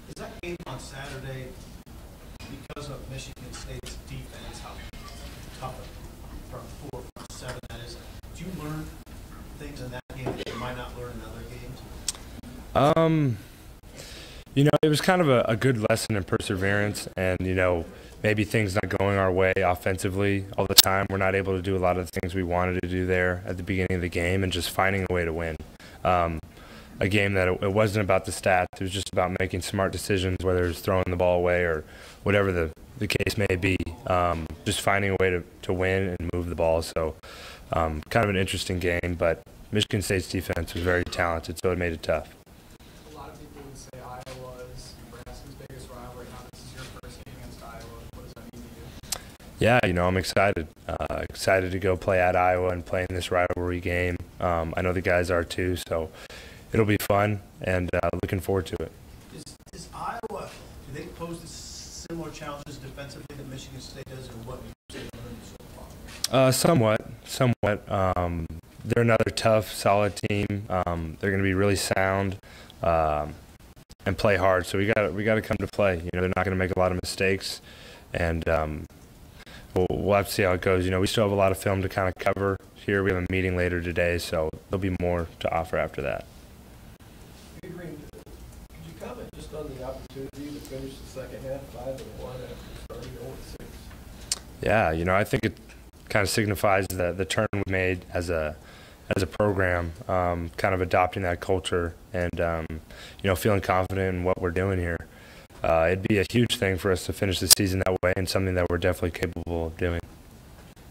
Is that game on Saturday because of Michigan State's defense, how tough from 4 from 7 that is? Did you learn things in that game that you might not learn in other games? It was kind of a good lesson in perseverance and, maybe things not going our way offensively all the time. We're not able to do a lot of the things we wanted to do there at the beginning of the game and just finding a way to win. A game that it wasn't about the stats. It was just about making smart decisions, whether it's throwing the ball away or whatever the case may be. Just finding a way to win and move the ball. So kind of an interesting game, but Michigan State's defense was very talented, so it made it tough. A lot of people would say Iowa is Nebraska's biggest rivalry. Now this is your first game against Iowa. What does that mean to you? Yeah, I'm excited. Excited to go play at Iowa and play in this rivalry game. I know the guys are too, so it'll be fun and looking forward to it. Is Iowa, do they pose similar challenges defensively that Michigan State does, or what you've seen so far? Somewhat. They're another tough, solid team. They're going to be really sound and play hard. So we got to come to play. They're not going to make a lot of mistakes, and we'll have to see how it goes. We still have a lot of film to kind of cover here. We have a meeting later today, so there'll be more to offer after that. Adrian, could you comment just on the opportunity to finish the second half 5-1 after starting 0-6? Yeah, I think it kind of signifies the turn we made as a program, kind of adopting that culture and feeling confident in what we're doing here. It'd be a huge thing for us to finish the season that way, and something that we're definitely capable of doing.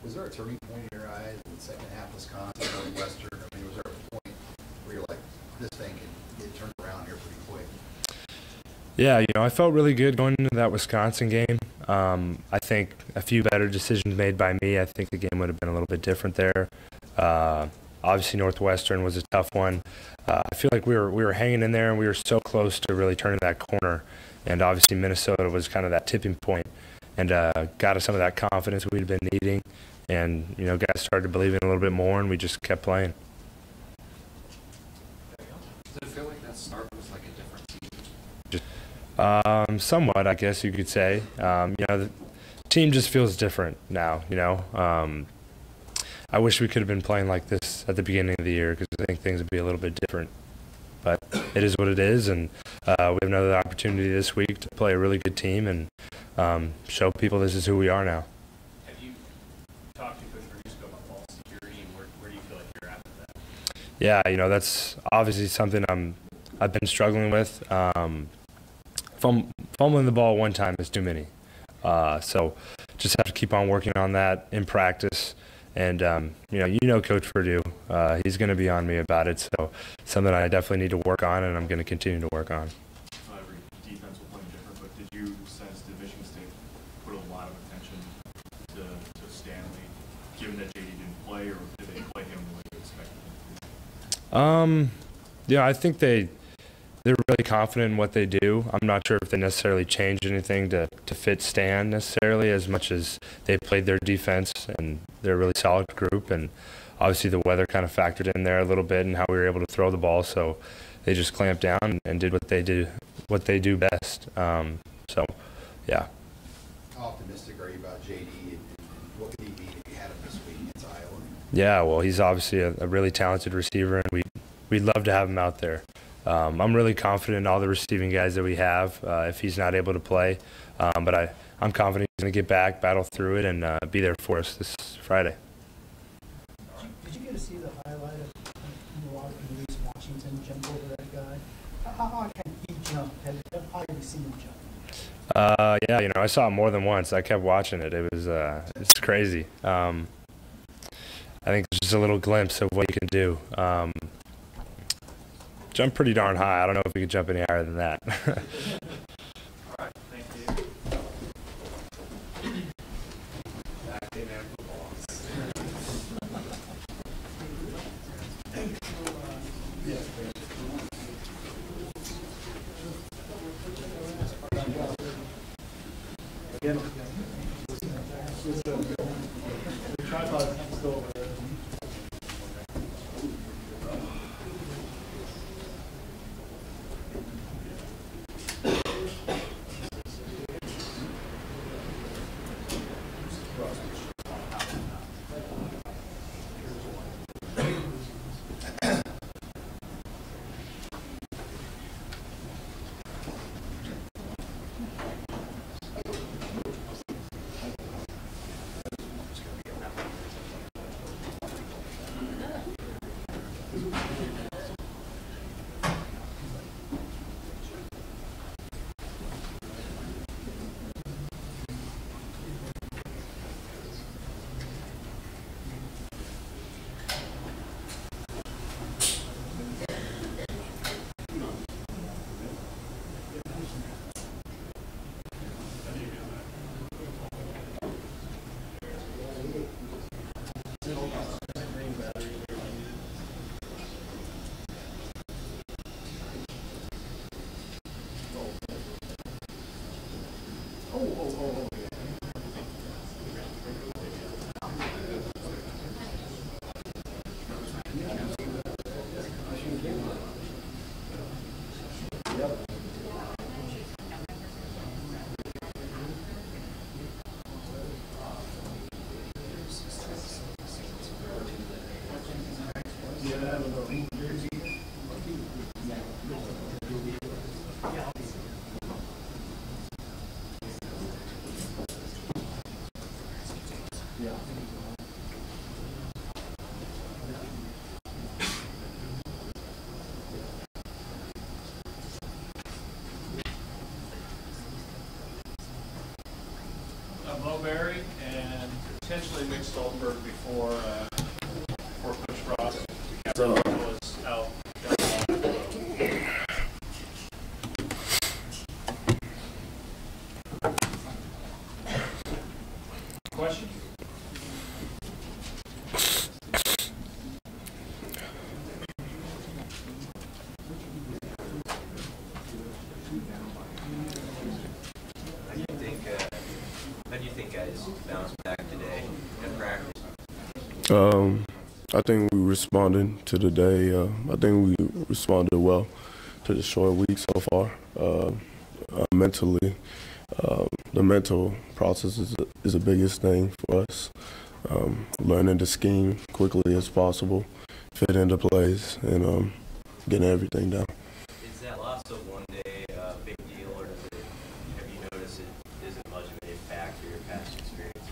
Was there a turning point in your eyes in the second half, Wisconsin or Western? I mean, was there a point where you're like, this thing can get turned around here pretty quick? Yeah, I felt really good going into that Wisconsin game. I think a few better decisions made by me. I think the game would have been a little bit different there. Obviously, Northwestern was a tough one. I feel like we were hanging in there, and we were so close to really turning that corner. And obviously, Minnesota was kind of that tipping point, and got us some of that confidence we'd been needing. And guys started believing a little bit more, and we just kept playing. Does it feel like that start was like a different season? Somewhat, I guess you could say. The team just feels different now. I wish we could have been playing like this at the beginning of the year, because I think things would be a little bit different. But it is what it is, and we have another opportunity this week to play a really good team and show people this is who we are now. Have you talked to Coach Nebraska about ball security, and where do you feel like you're at with that? Yeah, that's obviously something I've been struggling with. Fumbling the ball one time is too many. So just have to keep on working on that in practice. And, Coach Purdue, he's going to be on me about it. So something I definitely need to work on, and I'm going to continue to work on. Every defense will play different, but did you sense that Michigan State put a lot of attention to Stanley, given that JD didn't play, or did they play him the way you expected them to? I think they they're really confident in what they do. I'm not sure if they necessarily changed anything to fit Stan necessarily, as much as they played their defense, and they're a really solid group. And obviously the weather kind of factored in there a little bit and how we were able to throw the ball. So they just clamped down and did what they do best. So, yeah. How optimistic are you about JD and what could he be if you had him this week against Iowa? Yeah, well, he's obviously a really talented receiver, and we'd love to have him out there. I'm really confident in all the receiving guys that we have if he's not able to play. But I'm confident he's going to get back, battle through it, and be there for us this Friday. Did you get to see the highlight of Maurice Washington jump over that guy? How high can he jump? How have you seen him jump? Yeah, I saw it more than once. I kept watching it. It was it's crazy. I think it's just a little glimpse of what you can do. Jump pretty darn high. I don't know if we could jump any higher than that. All right, thank you. Again, the tripod still over there. Mulberry and potentially Nick Stoltenberg before Coach Frost. Was out. Question? How do you think guys bounce back today in practice? I think we responded to the day. I think we responded well to the short week so far. Mentally, the mental process is the biggest thing for us. Learning the scheme quickly as possible, fit into plays, and getting everything down. Is that loss of one day a big deal, or have you noticed it isn't much of an impact for your past experiences?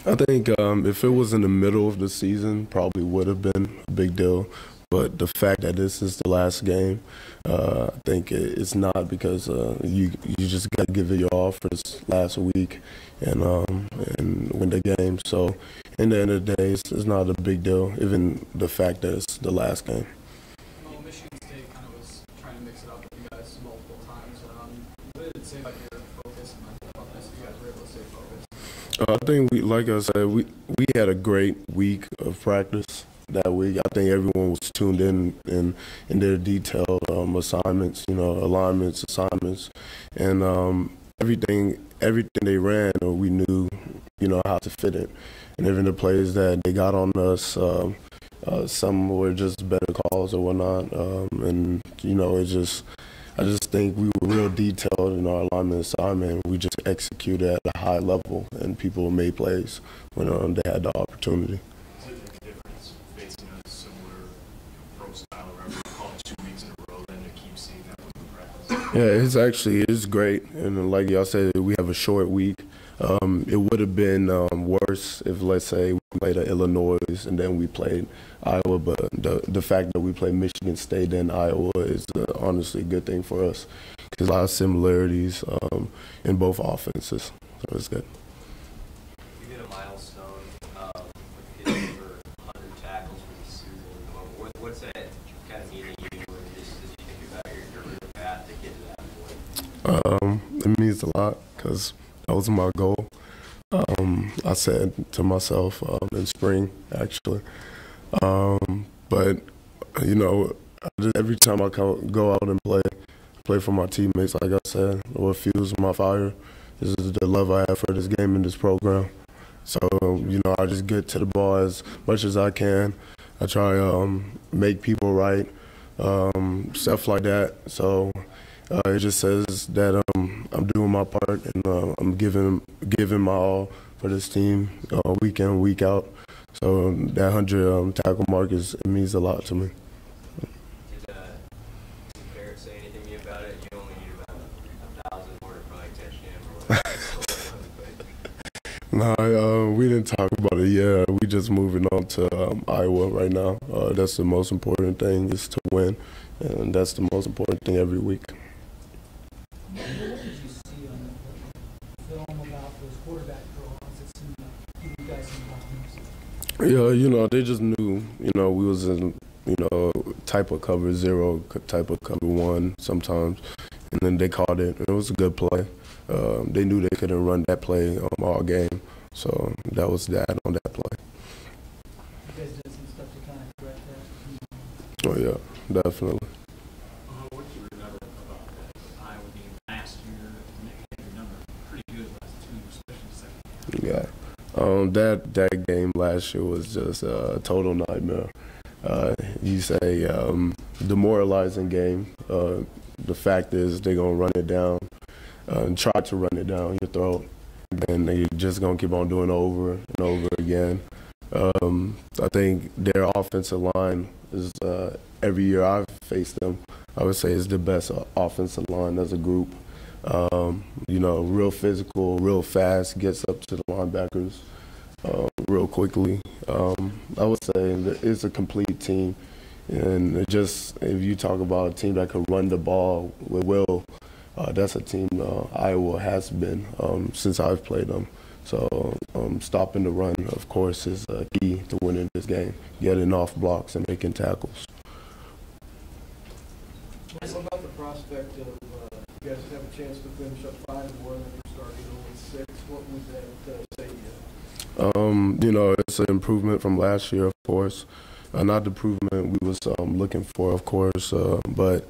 I think if it was in the middle of the season, probably would have been a big deal. But the fact that this is the last game, I think it's not, because you just got to give it your all for this last week and win the game. So in the end of the day, it's not a big deal, even the fact that it's the last game. Well, Michigan State kind of was trying to mix it up with you guys multiple times. What did it say about your focus and about this? You guys were able to stay focused? I think like I said, we had a great week of practice. that week. I think everyone was tuned in their detailed assignments, alignments, assignments, and everything they ran, we knew, how to fit it. And even the plays that they got on us, some were just better calls or whatnot, and I just think we were real detailed in our alignment assignment. We just executed at a high level, and people made plays when they had the opportunity. Does it make a difference facing a similar pro style record call 2 weeks in a row than to keep seeing that with the practice? Yeah, it's great, and like y'all said, we have a short week. It would have been worse if, let's say, we played at Illinois and then we played Iowa, but the fact that we played Michigan State and Iowa is honestly a good thing for us because a lot of similarities in both offenses, so it's good. You hit a milestone with hitting over 100 tackles for the season. What's that kind of meaning to you, and just as you think about your career path to get to that point? It means a lot because that was my goal. I said to myself in spring, actually. But, every time I go out and play for my teammates, like I said, what fuels my fire is the love I have for this game and this program. So, I just get to the ball as much as I can. I try make people right, stuff like that. So it just says that I'm doing my part and I'm giving my all for this team week in, week out. So that 100 tackle mark it means a lot to me. Did Barrett say anything to you about it? You only need about 1,000 more to probably touch him or whatever. No, we didn't talk about it yet. We just moving on to Iowa right now. That's the most important thing is to win, and that's the most important thing every week. What did you see on the film about those quarterback draws? It seemed like you guys involved. Yeah, they just knew, we was in, type of cover 0, type of cover 1 sometimes, and then they called it. It was a good play. They knew they couldn't run that play all game, so that was that on that play. You guys did some stuff to kind of correct that? Oh, yeah, definitely. What do you remember about the Iowa game last year? You remember pretty good last 2, especially the second half. Yeah. That game last year was just a total nightmare. You say demoralizing game. The fact is they're going to run it down and try to run it down your throat. And then they're just going to keep on doing it over and over again. I think their offensive line is, every year I've faced them, I would say is the best offensive line as a group. Real physical, real fast, gets up to the linebackers real quickly. I would say that it's a complete team. And if you talk about a team that can run the ball with will, that's a team Iowa has been since I've played them. So stopping the run, of course, is key to winning this game, getting off blocks and making tackles. What about the prospect of you guys have a chance to finish up 5-1 and you're starting 0-6? What would that say to you? It's an improvement from last year, of course. Not the improvement we was looking for, of course, but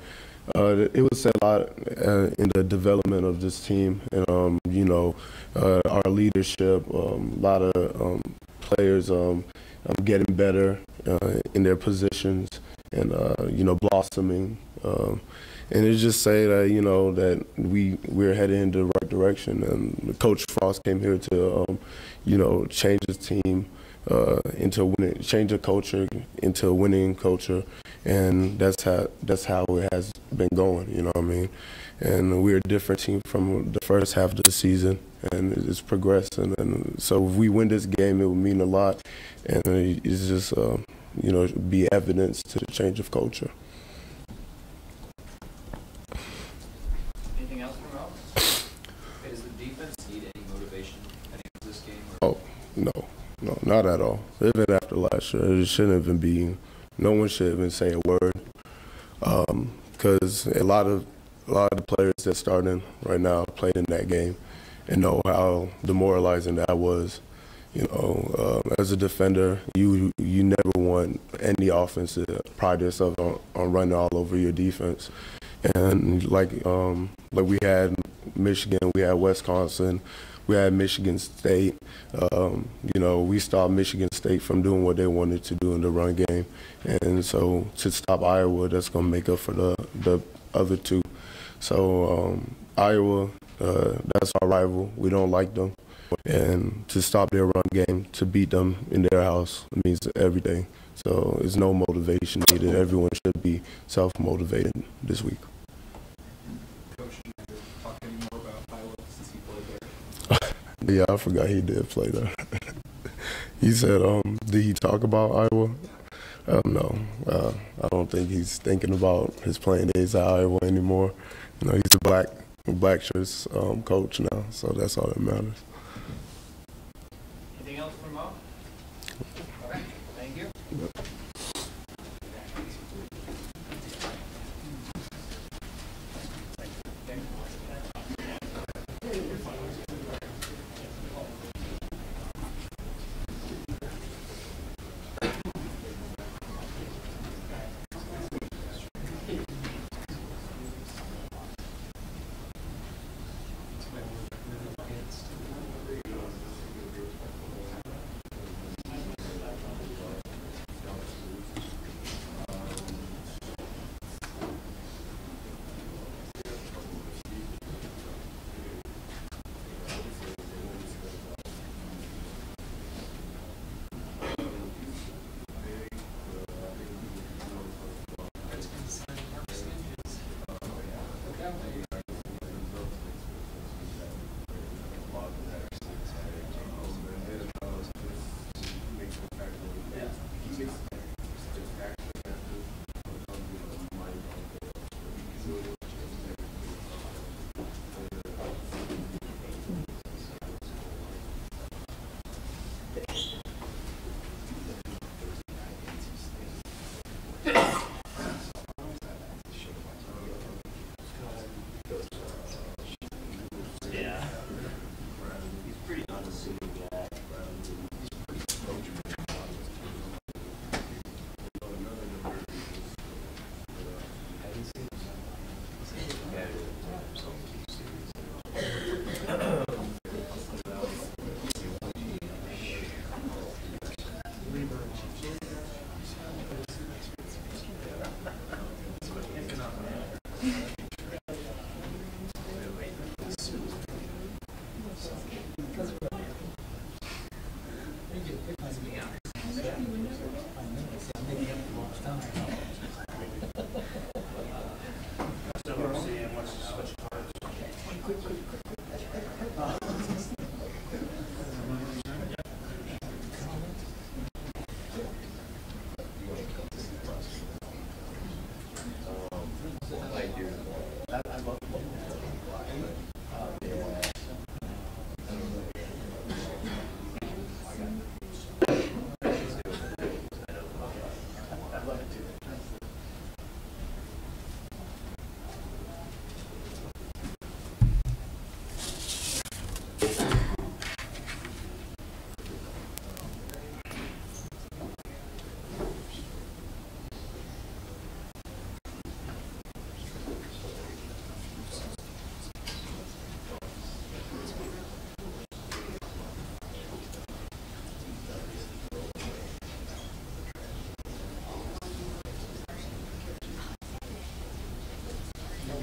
it was a lot in the development of this team, and our leadership. A lot of players getting better in their positions and blossoming. And it just say that that we're heading in the right direction. And Coach Frost came here to change his team into winning, change the culture into a winning culture, and that's how it has been going. You know what I mean? And we're a different team from the first half of the season, and it's progressing. And so if we win this game, it will mean a lot, and it's just be evidence to the change of culture. Anything else from Rob? Does the defense need any motivation heading into this game? Oh, no, not at all. Even after last year, it shouldn't even be. No one should even say a word, because a lot of the players that starting right now played in that game and know how demoralizing that was. As a defender, you never want any offense to pride yourself on running all over your defense. And like we had Michigan, we had Wisconsin, we had Michigan State. We stopped Michigan State from doing what they wanted to do in the run game. And so to stop Iowa, that's going to make up for the other two. So Iowa, that's our rival. We don't like them. And to stop their run game, to beat them in their house, means everything. So there's no motivation needed. Everyone should be self-motivated this week. Coach, can you talk any more about Iowa since he played there? Yeah, I forgot he did play there. He said, did he talk about Iowa? No. I don't think he's thinking about his playing days at Iowa anymore. He's a black shirts coach now, so that's all that matters. Anything else from Mo? Okay, thank you.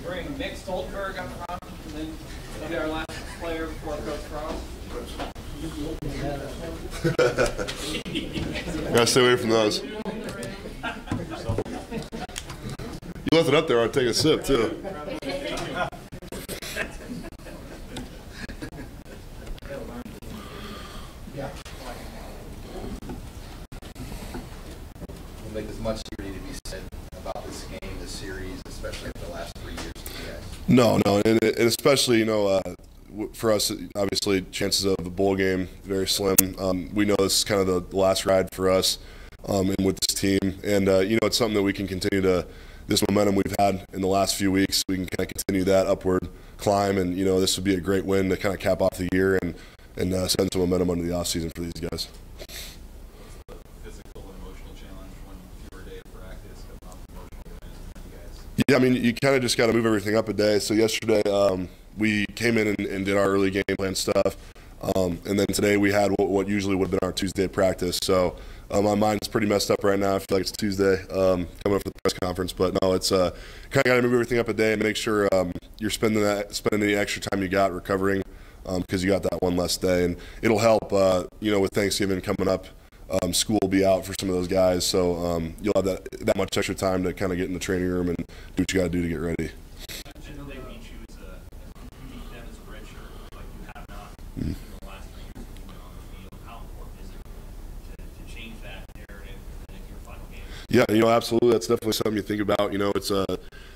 Bring Nick Stoltenberg up front, and then he'll be our last player before Coach Cross. Gotta stay away from those. You left it up there, I'd take a sip too. We'll make as much here need to be said about this game, this series, especially after the last 3 years for you guys. No, and especially, for us, obviously, chances of a bowl game, very slim. We know this is kind of the last ride for us and with this team. And, it's something that we can continue this momentum we've had in the last few weeks, we can kind of continue that upward climb. And, this would be a great win to kind of cap off the year. And send some momentum under the offseason for these guys. Physical and emotional challenge when fewer day of practice coming off emotional events for you guys? Yeah, I mean, you kind of just got to move everything up a day. So yesterday we came in and did our early game plan stuff. And then today we had what usually would have been our Tuesday practice. So my mind's pretty messed up right now. I feel like it's Tuesday coming up for the press conference. But no, it's kind of got to move everything up a day and make sure you're spending any extra time you got recovering because you got that one less day. And it'll help, with Thanksgiving coming up. School will be out for some of those guys. So you'll have that much extra time to kind of get in the training room and do what you got to do to get ready. Yeah, absolutely. That's definitely something you think about.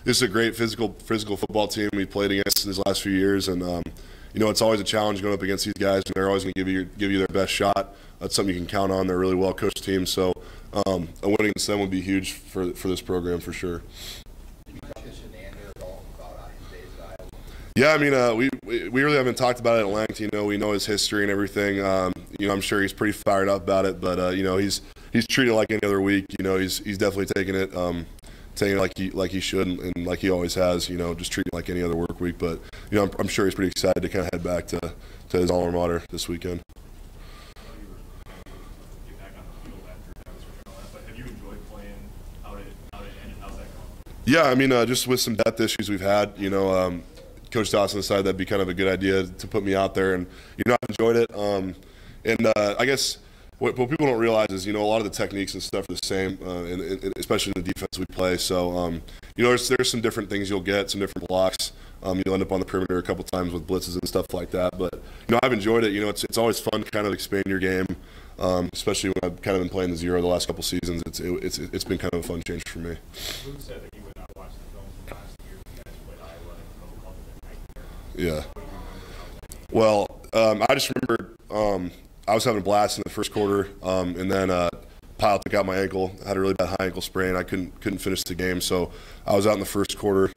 This is a great physical football team we played against these last few years, and it's always a challenge going up against these guys, and they're always going to give you their best shot. That's something you can count on. They're a really well coached team, so a win against them would be huge for this program for sure. Yeah, I mean, we really haven't talked about it at length. We know his history and everything. I'm sure he's pretty fired up about it, but he's treated like any other week. He's definitely taking it like he should and like he always has. Just treating it like any other work week. But I'm sure he's pretty excited to kind of head back to his alma mater this weekend. Yeah, I mean, just with some depth issues we've had, Coach Dawson decided that'd be kind of a good idea to put me out there, and I've enjoyed it. I guess what people don't realize is a lot of the techniques and stuff are the same, and especially in the defense we play. So there's some different things you'll get, some different blocks. You'll end up on the perimeter a couple times with blitzes and stuff like that. But I've enjoyed it. It's always fun to kind of expand your game, especially when I've kind of been playing the zero the last couple seasons. It's been kind of a fun change for me. Luke said that you would not watch the film from last year. You guys played Iowa and called it a nightmare. Yeah. Well, I just remember I was having a blast in the first quarter, and then Pyle took out my ankle. I had a really bad high ankle sprain. I couldn't finish the game, so I was out in the first quarter.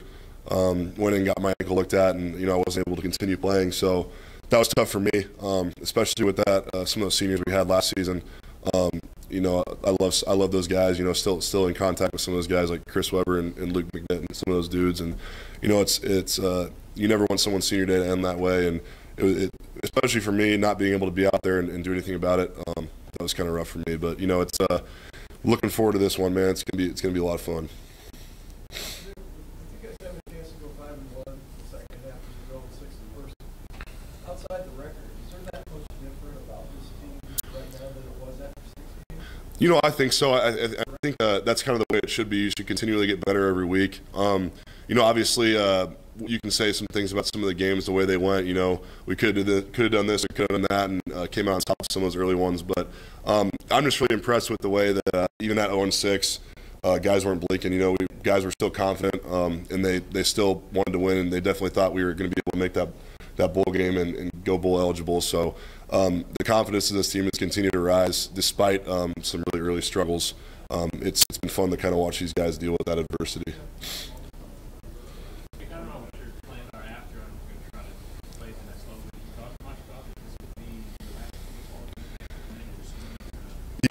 Went in and got my ankle looked at, and I wasn't able to continue playing. So that was tough for me, especially with that. Some of those seniors we had last season. I love those guys. Still in contact with some of those guys like Chris Webber and Luke McNitt and some of those dudes. And it's you never want someone's senior day to end that way. And especially for me, not being able to be out there and do anything about it, that was kind of rough for me. But it's looking forward to this one, man. It's gonna be a lot of fun. You guys have a chance to go 5-1 the second half and go 6-1. Outside the record, is there that much different about this team right now than it was after 6 games? I think so. I think that's kind of the way it should be. You should continually get better every week. Obviously, you can say some things about some of the games the way they went. We could have done this, or could have done that, and came out on top of some of those early ones. But I'm just really impressed with the way that even at 0-6, guys weren't blinking. Guys were still confident, and they still wanted to win, and they definitely thought we were going to be able to make that bowl game and go bowl eligible. So the confidence of this team has continued to rise despite some really early struggles. It's been fun to kind of watch these guys deal with that adversity.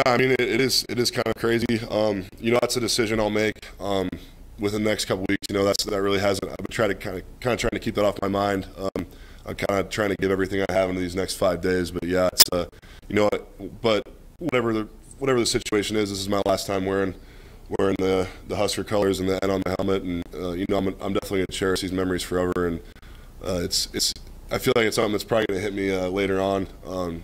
Yeah, I mean, it is kind of crazy. That's a decision I'll make within the next couple weeks. That really hasn't. I've been trying to keep that off my mind. I'm kind of trying to give everything I have into these next 5 days. But yeah, it's but whatever the situation is, this is my last time wearing the Husker colors and the N on the helmet, and I'm definitely gonna cherish these memories forever. And I feel like it's something that's probably gonna hit me later on.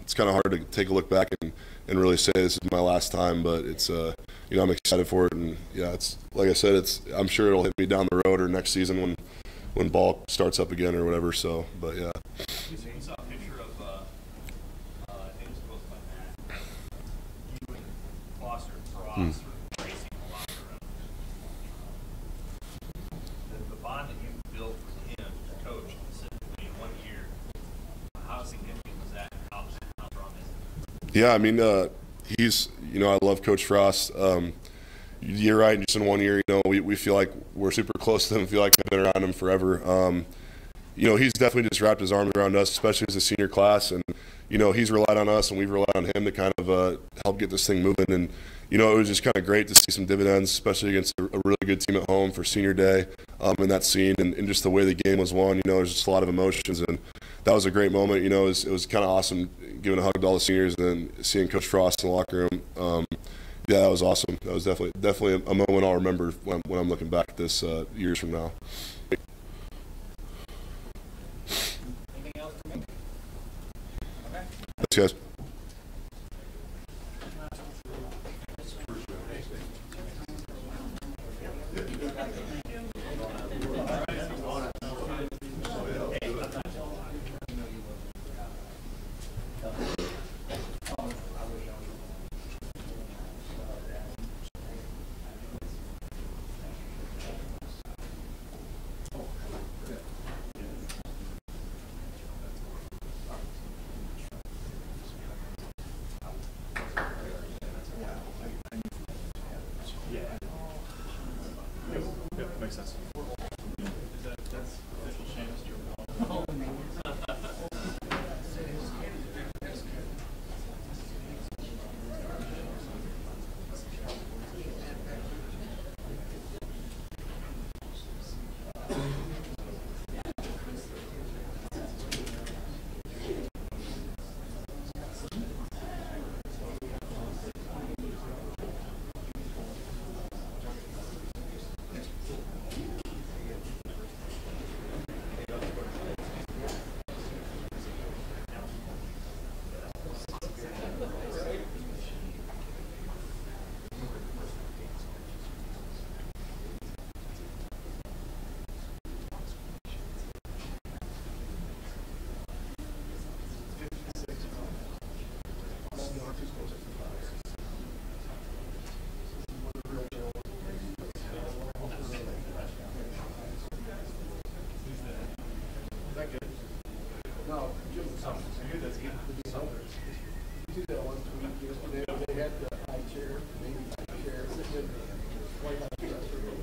It's kind of hard to take a look back and really say this is my last time, but it's I'm excited for it, and yeah, it's like I said, I'm sure it'll hit me down the road or next season when ball starts up again or whatever. So, but yeah. We saw a picture of I think it was posted by Matt. You and Foster Frost were racing a lot around. The bond that you built with him, the coach, specifically in 1 year, how significant was that? How strong is it? Yeah, I mean, he's, I love Coach Frost. You're right, just in 1 year, we feel like we're super close to him, feel like we've been around him forever. He's definitely just wrapped his arms around us, especially as a senior class. And, he's relied on us and we've relied on him to kind of help get this thing moving. And, it was just kind of great to see some dividends, especially against a really good team at home for senior day in that scene. And just the way the game was won, there's just a lot of emotions. And that was a great moment. It was kind of awesome giving a hug to all the seniors and then seeing Coach Frost in the locker room. Yeah, that was awesome. That was definitely a moment I'll remember when I'm looking back at this years from now. Anything else to make? Okay. Thanks, guys. Makes sense. That's official Seamus to your No, Jim Summers. I knew that's Summers. You did that one tweet yesterday. They had the high chair, maybe high chair, sitting in the White House dressing room.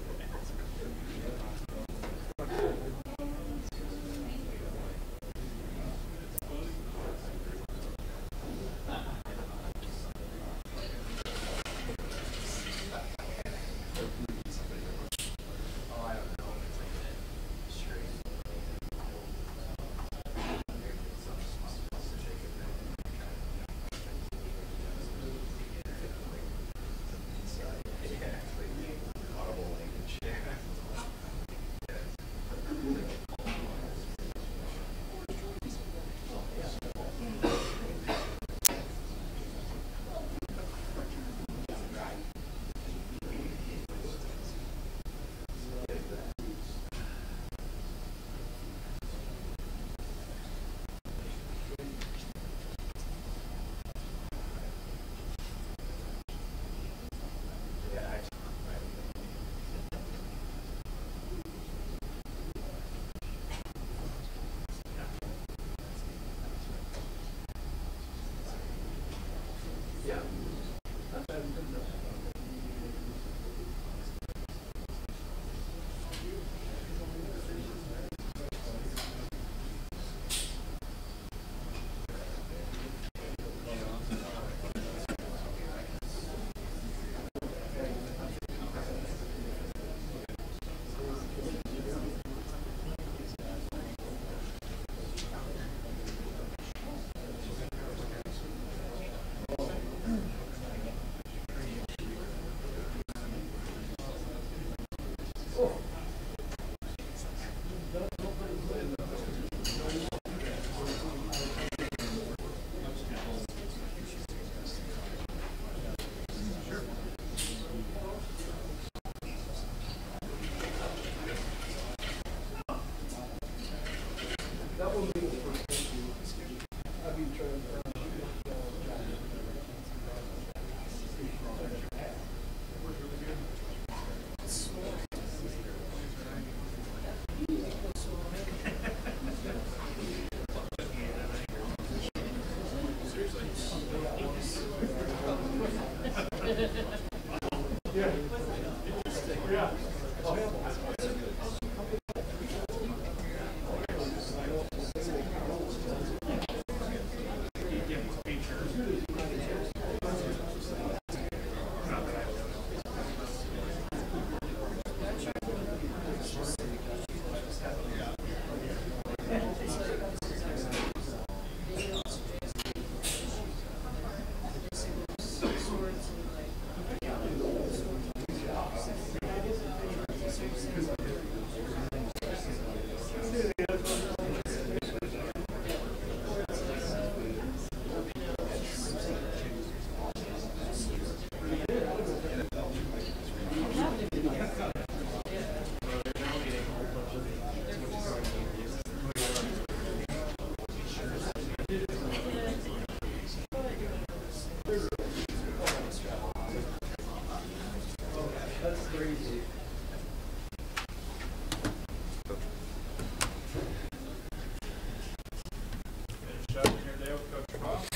crazy. Finish up here today with Coach Ross.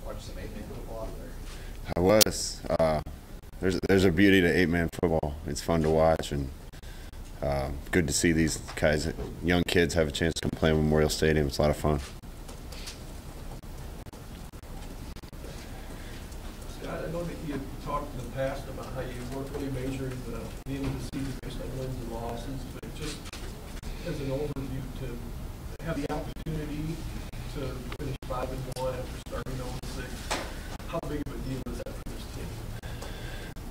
Watch some 8-man football out there. I was. There's a beauty to 8-man football. It's fun to watch, and good to see these guys, young kids, have a chance to come play in Memorial Stadium. It's a lot of fun. Scott, I know that you talked in the past about how you weren't really measuring the end of the season based on wins and losses, but just as an overview, to have the opportunity to finish 5-1 after starting 0-6, how big of a deal is that for this team?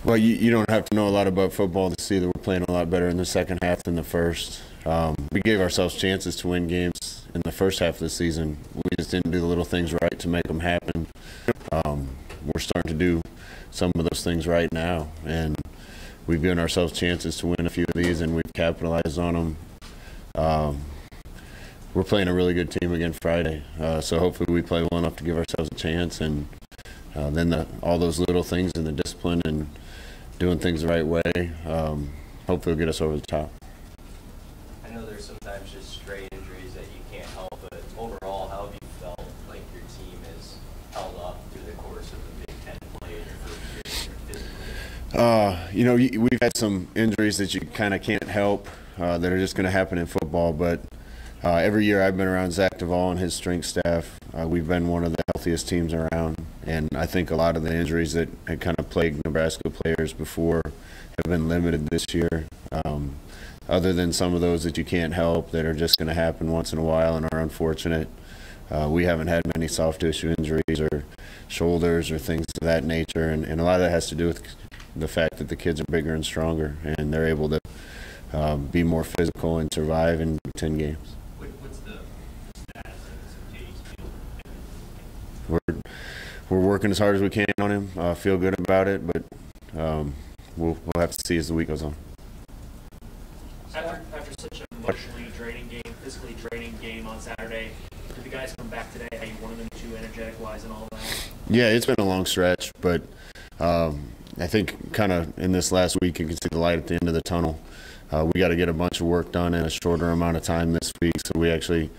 Well, you don't have to know a lot about football to see that we're playing a lot better in the second half than the first. We gave ourselves chances to win games in the first half of the season. We just didn't do the little things right to make them happen. We're starting to do some of those things right now, and we've given ourselves chances to win a few of these, and we've capitalized on them. We're playing a really good team again Friday, so hopefully we play well enough to give ourselves a chance, and then all those little things and the discipline and doing things the right way, hopefully will get us over the top. I know there's sometimes just stray injuries that you can't help, but overall, how have you felt like your team has held up through the course of the Big Ten play in your first year physically? We've had some injuries that you kind of can't help that are just going to happen in football, but every year I've been around Zach Duvall and his strength staff, we've been one of the healthiest teams around, and I think a lot of the injuries that had kind of plagued Nebraska players before have been limited this year. Other than some of those that you can't help that are just going to happen once in a while and are unfortunate, we haven't had many soft tissue injuries or shoulders or things of that nature, and a lot of that has to do with the fact that the kids are bigger and stronger, and they're able to be more physical and survive in 10 games. What's the status of Katie's field? We're working as hard as we can on him. Feel good about it, but we'll have to see as the week goes on. After such an emotionally draining game, physically draining game on Saturday, did the guys come back today? How you wanted them to, energetic-wise and all that? Yeah, it's been a long stretch, but I think kind of in this last week you can see the light at the end of the tunnel. We got to get a bunch of work done in a shorter amount of time this week, so we actually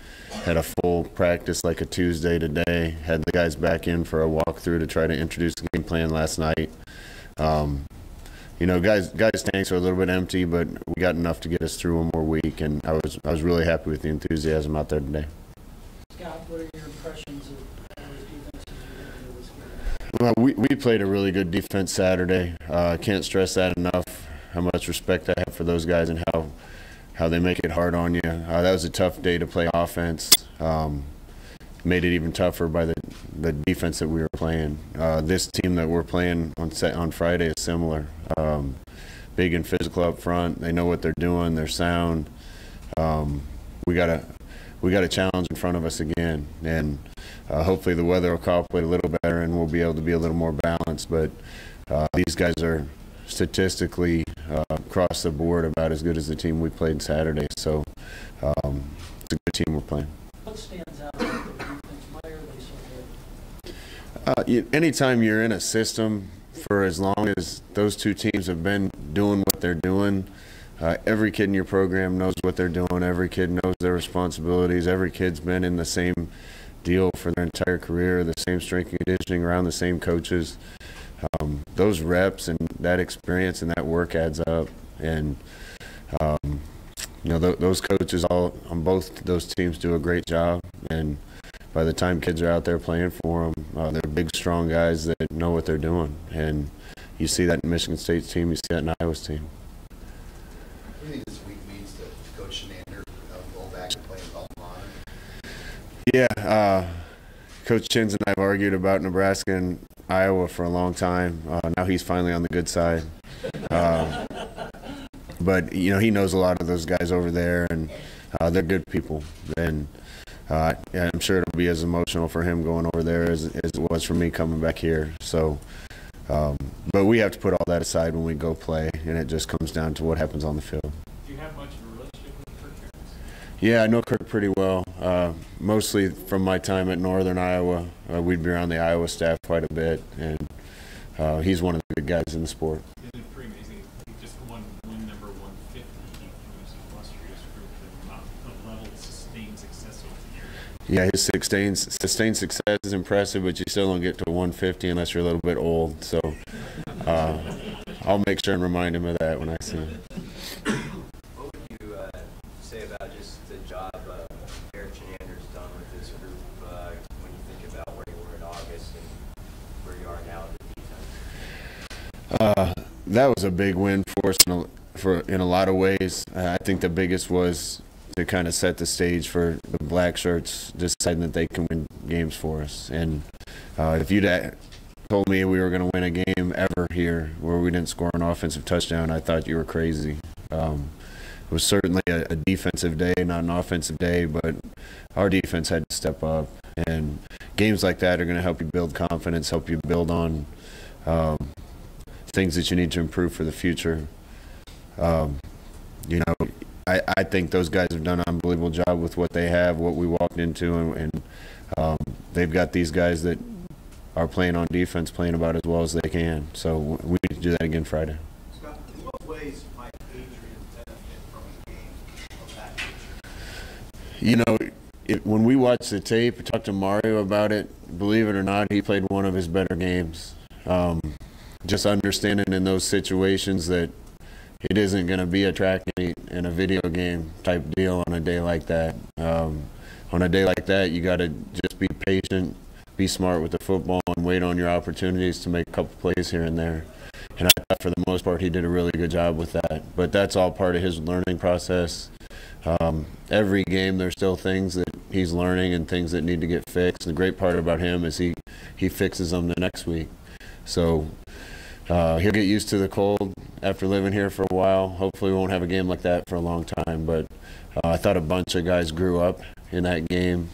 had a full practice like a Tuesday today, had the guys back in for a walkthrough to try to introduce the game plan last night. Guys' tanks are a little bit empty, but we got enough to get us through one more week, and I was really happy with the enthusiasm out there today. Scott, what are your impressions of those defenses you're this game? Well, we played a really good defense Saturday. Can't stress that enough, how much respect I have for those guys and how they make it hard on you. That was a tough day to play offense. Made it even tougher by the defense that we were playing. This team that we're playing on Friday is similar. Big and physical up front. They know what they're doing. They're sound. We got a challenge in front of us again, and hopefully the weather will cooperate a little better and we'll be able to be a little more balanced. But these guys are statistically across the board about as good as the team we played Saturday. So it's a good team we're playing. What stands out about their defense? Why are they so good? Anytime you're in a system for as long as those two teams have been doing what they're doing, every kid in your program knows what they're doing. Every kid knows their responsibilities. Every kid's been in the same deal for their entire career, the same strength and conditioning, around the same coaches. Those reps and that experience and that work adds up. And, those coaches all on both those teams do a great job. And by the time kids are out there playing for them, they're big, strong guys that know what they're doing. And you see that in Michigan State's team. You see that in Iowa's team. What do you think this week means to Coach Shenander going back and playing Belmont? Yeah, Coach Chins and I have argued about Nebraska and Iowa for a long time. Now he's finally on the good side. But, he knows a lot of those guys over there, and they're good people. And I'm sure it'll be as emotional for him going over there as it was for me coming back here. So, but we have to put all that aside when we go play, and it just comes down to what happens on the field. Do you have much of a relationship with Yeah, I know Kirk pretty well. Mostly from my time at Northern Iowa. We'd be around the Iowa staff quite a bit, and he's one of the good guys in the sport. It's pretty amazing. He just won win number 150. He was a illustrious group the level of sustained success over the years. Yeah, his sustained success is impressive, but you still don't get to 150 unless you're a little bit old. So I'll make sure and remind him of that when I see him. What would you say about just the job Eric Chenander's done with this group when you think about where you were in August and where you are now in the defense? That was a big win for us in a lot of ways. I think the biggest was to kind of set the stage for the black shirts deciding that they can win games for us. And if you'd told me we were going to win a game ever here where we didn't score an offensive touchdown, I thought you were crazy. It was certainly a defensive day, not an offensive day, but our defense had to step up. And games like that are going to help you build confidence, help you build on things that you need to improve for the future. You know, I think those guys have done an unbelievable job with what they have, what we walked into, and they've got these guys that are playing on defense, playing about as well as they can. So we need to do that again Friday. Scott, in what ways might Adrian benefit from a game of that nature? You know, when we watch the tape, we talked to Mario about it. Believe it or not, he played one of his better games. Just understanding in those situations that it isn't going to be a track meet and a video game type deal on a day like that. On a day like that, you got to just be patient, be smart with the football, and wait on your opportunities to make a couple plays here and there. And I thought for the most part he did a really good job with that. But that's all part of his learning process. Every game there's still things that he's learning and things that need to get fixed. The great part about him is he fixes them the next week. So he'll get used to the cold after living here for a while. Hopefully we won't have a game like that for a long time. But I thought a bunch of guys grew up in that game,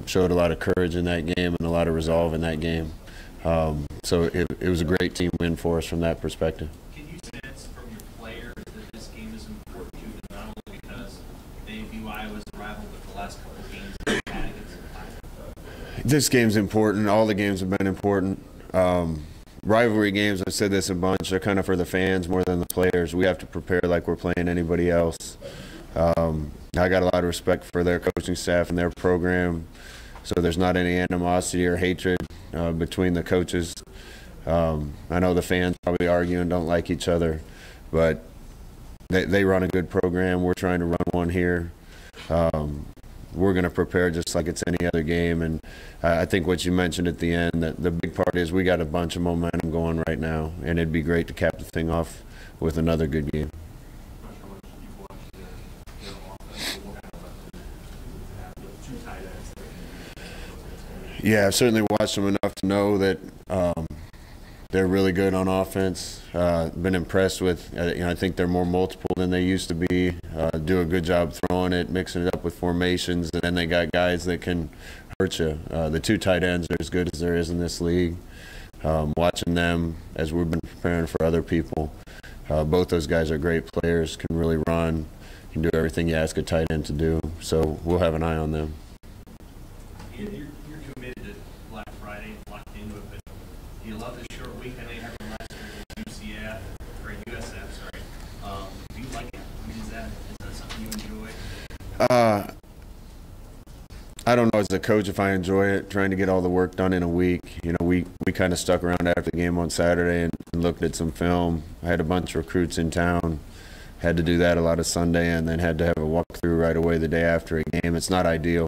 showed a lot of courage in that game and a lot of resolve in that game. So it was a great team win for us from that perspective. Can you sense from your players that this game is important to them, not only because they view Iowa as a rival, but the last couple of games they've had against Iowa? This game's important. All the games have been important. Rivalry games, I've said this a bunch, are kind of for the fans more than the players. We have to prepare like we're playing anybody else. I got a lot of respect for their coaching staff and their program, so there's not any animosity or hatred between the coaches. I know the fans probably argue and don't like each other, but they run a good program. We're trying to run one here. We're going to prepare just like it's any other game. And I think what you mentioned at the end, that the big part is we got a bunch of momentum going right now, and it'd be great to cap the thing off with another good game. Yeah, I've certainly watched them enough to know that they're really good on offense. Been impressed with, I think they're more multiple than they used to be. Do a good job throwing it, mixing it up with formations, and then they got guys that can hurt you. The two tight ends are as good as there is in this league. Watching them as we've been preparing for other people, both those guys are great players, can really run, can do everything you ask a tight end to do. So we'll have an eye on them. You're committed to Black Friday, locked into it, but do you love this short week? I know you have the last year at USF, sorry. Do you like it? I mean, is that something you enjoy? I don't know as a coach if I enjoy it, trying to get all the work done in a week. You know, we kind of stuck around after the game on Saturday and looked at some film. I had a bunch of recruits in town. Had to do that a lot of Sunday, and then had to have a walkthrough right away the day after a game. It's not ideal,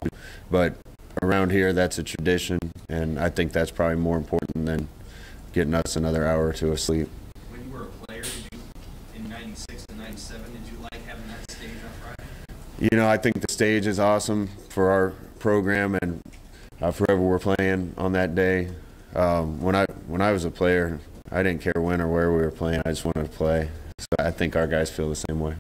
but around here that's a tradition, and I think that's probably more important than getting us another hour or two of sleep. When you were a player, in 96 and 97, did you like having that stage on Friday? You know, I think the stage is awesome for our program and for whoever we're playing on that day. When I was a player, I didn't care when or where we were playing. I just wanted to play. So I think our guys feel the same way.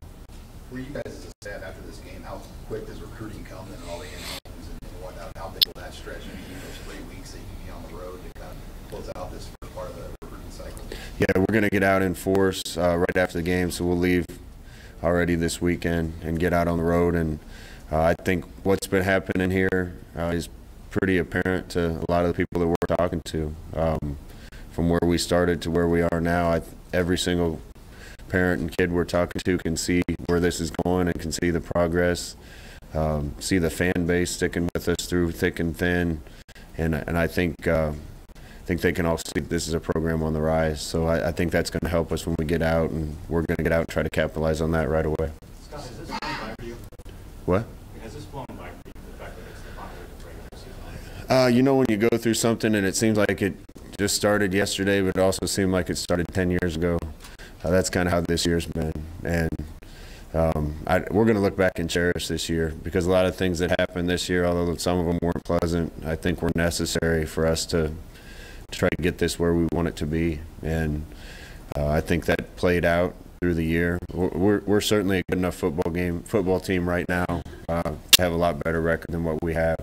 For you guys as a staff after this game, how quick does recruiting come and all the in-homes and whatnot? How big will that stretch be in those 3 weeks that you can be on the road to kind of close out this first part of the recruiting cycle? Yeah, we're going to get out in force right after the game, so we'll leave already this weekend and get out on the road. And I think what's been happening here is pretty apparent to a lot of the people that we're talking to. From where we started to where we are now, every single parent and kid we're talking to can see where this is going and can see the progress, see the fan base sticking with us through thick and thin, and I think they can all see this is a program on the rise. So I think that's going to help us when we get out, and we're going to get out and try to capitalize on that right away. Scott, has this flown by for you? What? Has this flown by for you, the fact that it's the popular regular season? You know, when you go through something and it seems like it just started yesterday, but it also seemed like it started 10 years ago, that's kind of how this year's been. And we're going to look back and cherish this year, because a lot of things that happened this year, although some of them weren't pleasant, I think were necessary for us to try to get this where we want it to be. And I think that played out through the year. We're certainly a good enough football team right now to have a lot better record than what we have.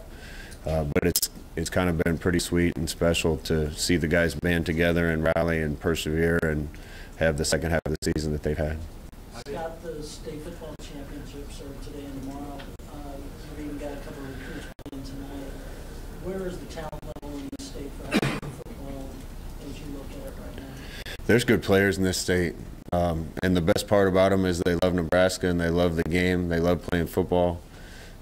But it's kind of been pretty sweet and special to see the guys band together and rally and persevere and have the second half of the season that they've had. Scott, the state football championships are today and tomorrow. We've even got a couple of recruits playing tonight. Where is the talent level in the state for high school football as you look at it right now? There's good players in this state, and the best part about them is they love Nebraska and they love the game. They love playing football.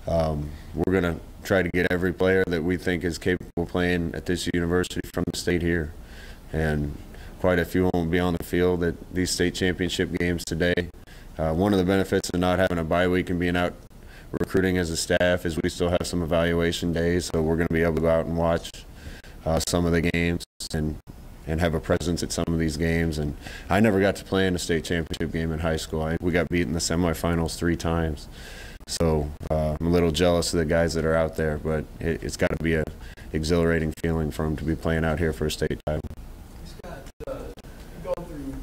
We're going to try to get every player that we think is capable of playing at this university from the state here, and quite a few will be on the field at these state championship games today. One of the benefits of not having a bye week and being out recruiting as a staff is we still have some evaluation days, so we're going to be able to go out and watch some of the games and have a presence at some of these games. And I never got to play in a state championship game in high school. We got beat in the semifinals 3 times. So I'm a little jealous of the guys that are out there, but it's got to be an exhilarating feeling for them to be playing out here for a state title. Scott, you go through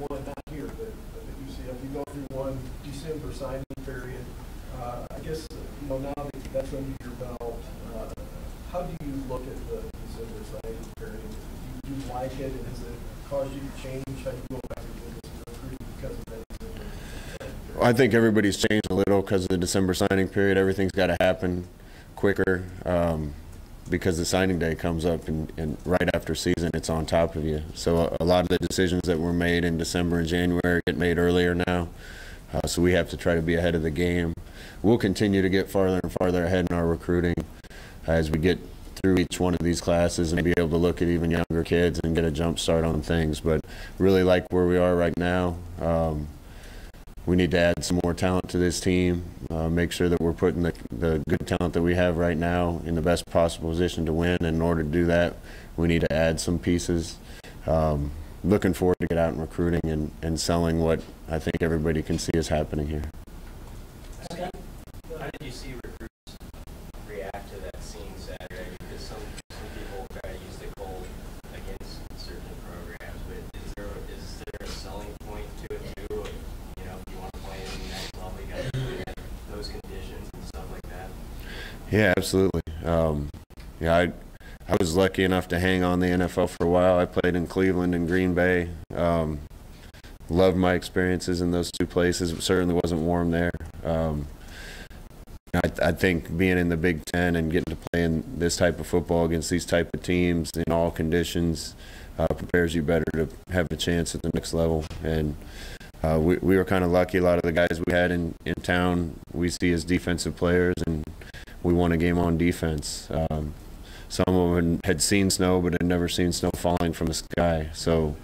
one, not here, but at UCF, you go through one December signing period. I guess, now that that's under your belt, how do you look at the December signing period? Do you like it, and has it caused you to change how you go about your business and recruiting because of that December? I think everybody's changed a little because of the December signing period. Everything's got to happen quicker because the signing day comes up, and right after season, it's on top of you. So a lot of the decisions that were made in December and January get made earlier now. So we have to try to be ahead of the game. We'll continue to get farther and farther ahead in our recruiting as we get through each one of these classes and be able to look at even younger kids and get a jump start on things. But really like where we are right now. We need to add some more talent to this team, make sure that we're putting the good talent that we have right now in the best possible position to win. And in order to do that, we need to add some pieces. Looking forward to get out and recruiting and selling what I think everybody can see is happening here. How did you see recruits react to that scene Saturday? Because some people try to use the cold against certain programs, but is there a selling point to it too? Of, if you want to play at the next level, you got to do those conditions and stuff like that. Yeah, absolutely. I was lucky enough to hang on the NFL for a while. I played in Cleveland and Green Bay. Loved my experiences in those 2 places. It certainly wasn't warm there. I think being in the Big Ten and getting to play in this type of football against these type of teams in all conditions prepares you better to have a chance at the next level. And we were kind of lucky. A lot of the guys we had in town we see as defensive players, and we won a game on defense. Some of them had seen snow but had never seen snow falling from the sky. So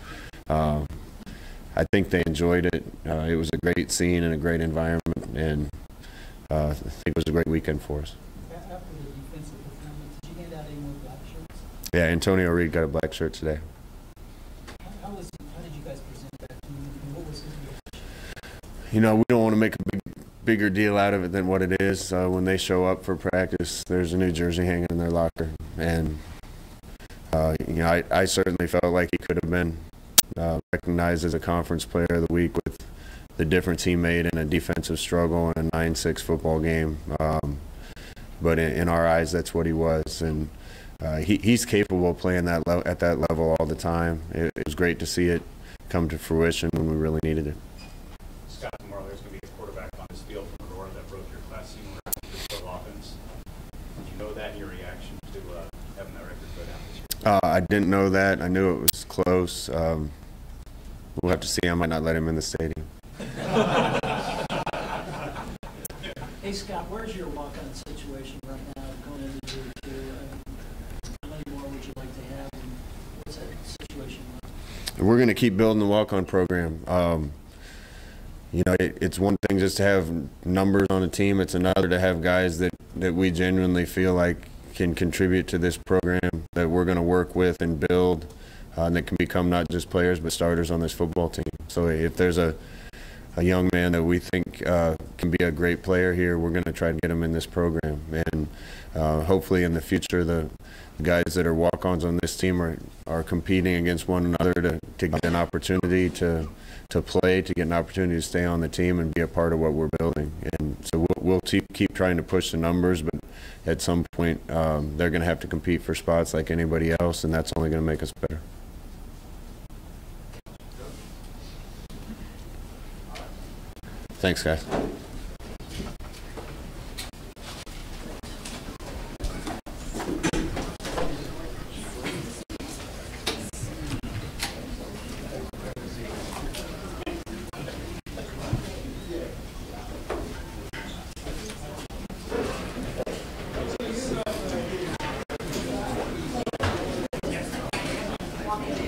I think they enjoyed it. It was a great scene and a great environment, and I think it was a great weekend for us. After the defensive performance, did you hand out any more black shirts? Yeah, Antonio Reed got a black shirt today. How did you guys present that to him, and what was his reaction? We don't want to make a bigger deal out of it than what it is. When they show up for practice, there's a new jersey hanging in their locker, and I certainly felt like he could have been recognized as a conference player of the week with the difference he made in a defensive struggle in a 9-6 football game. But in our eyes, that's what he was, and he's capable of playing at that level all the time. It was great to see it come to fruition when we really needed it. Scott, tomorrow there's going to be a quarterback on this field from Aurora that broke your class senior record. that and your reaction to having that record go down this year? I didn't know that. I knew it was close. We'll have to see. I might not let him in the stadium. Hey, Scott, where's your walk-on situation right now going into year two? How many more would you like to have, and what's that situation like? We're going to keep building the walk-on program. You know, it's one thing just to have numbers on a team. It's another to have guys that we genuinely feel like can contribute to this program, that we're going to work with and build, and that can become not just players but starters on this football team. So if there's a young man that we think can be a great player here, we're going to try to get him in this program. And hopefully in the future, the guys that are walk-ons on this team are competing against one another to get an opportunity to play, to get an opportunity to stay on the team and be a part of what we're building. And so we'll keep trying to push the numbers, but at some point they're going to have to compete for spots like anybody else, and that's only going to make us better. Thanks, guys. Walking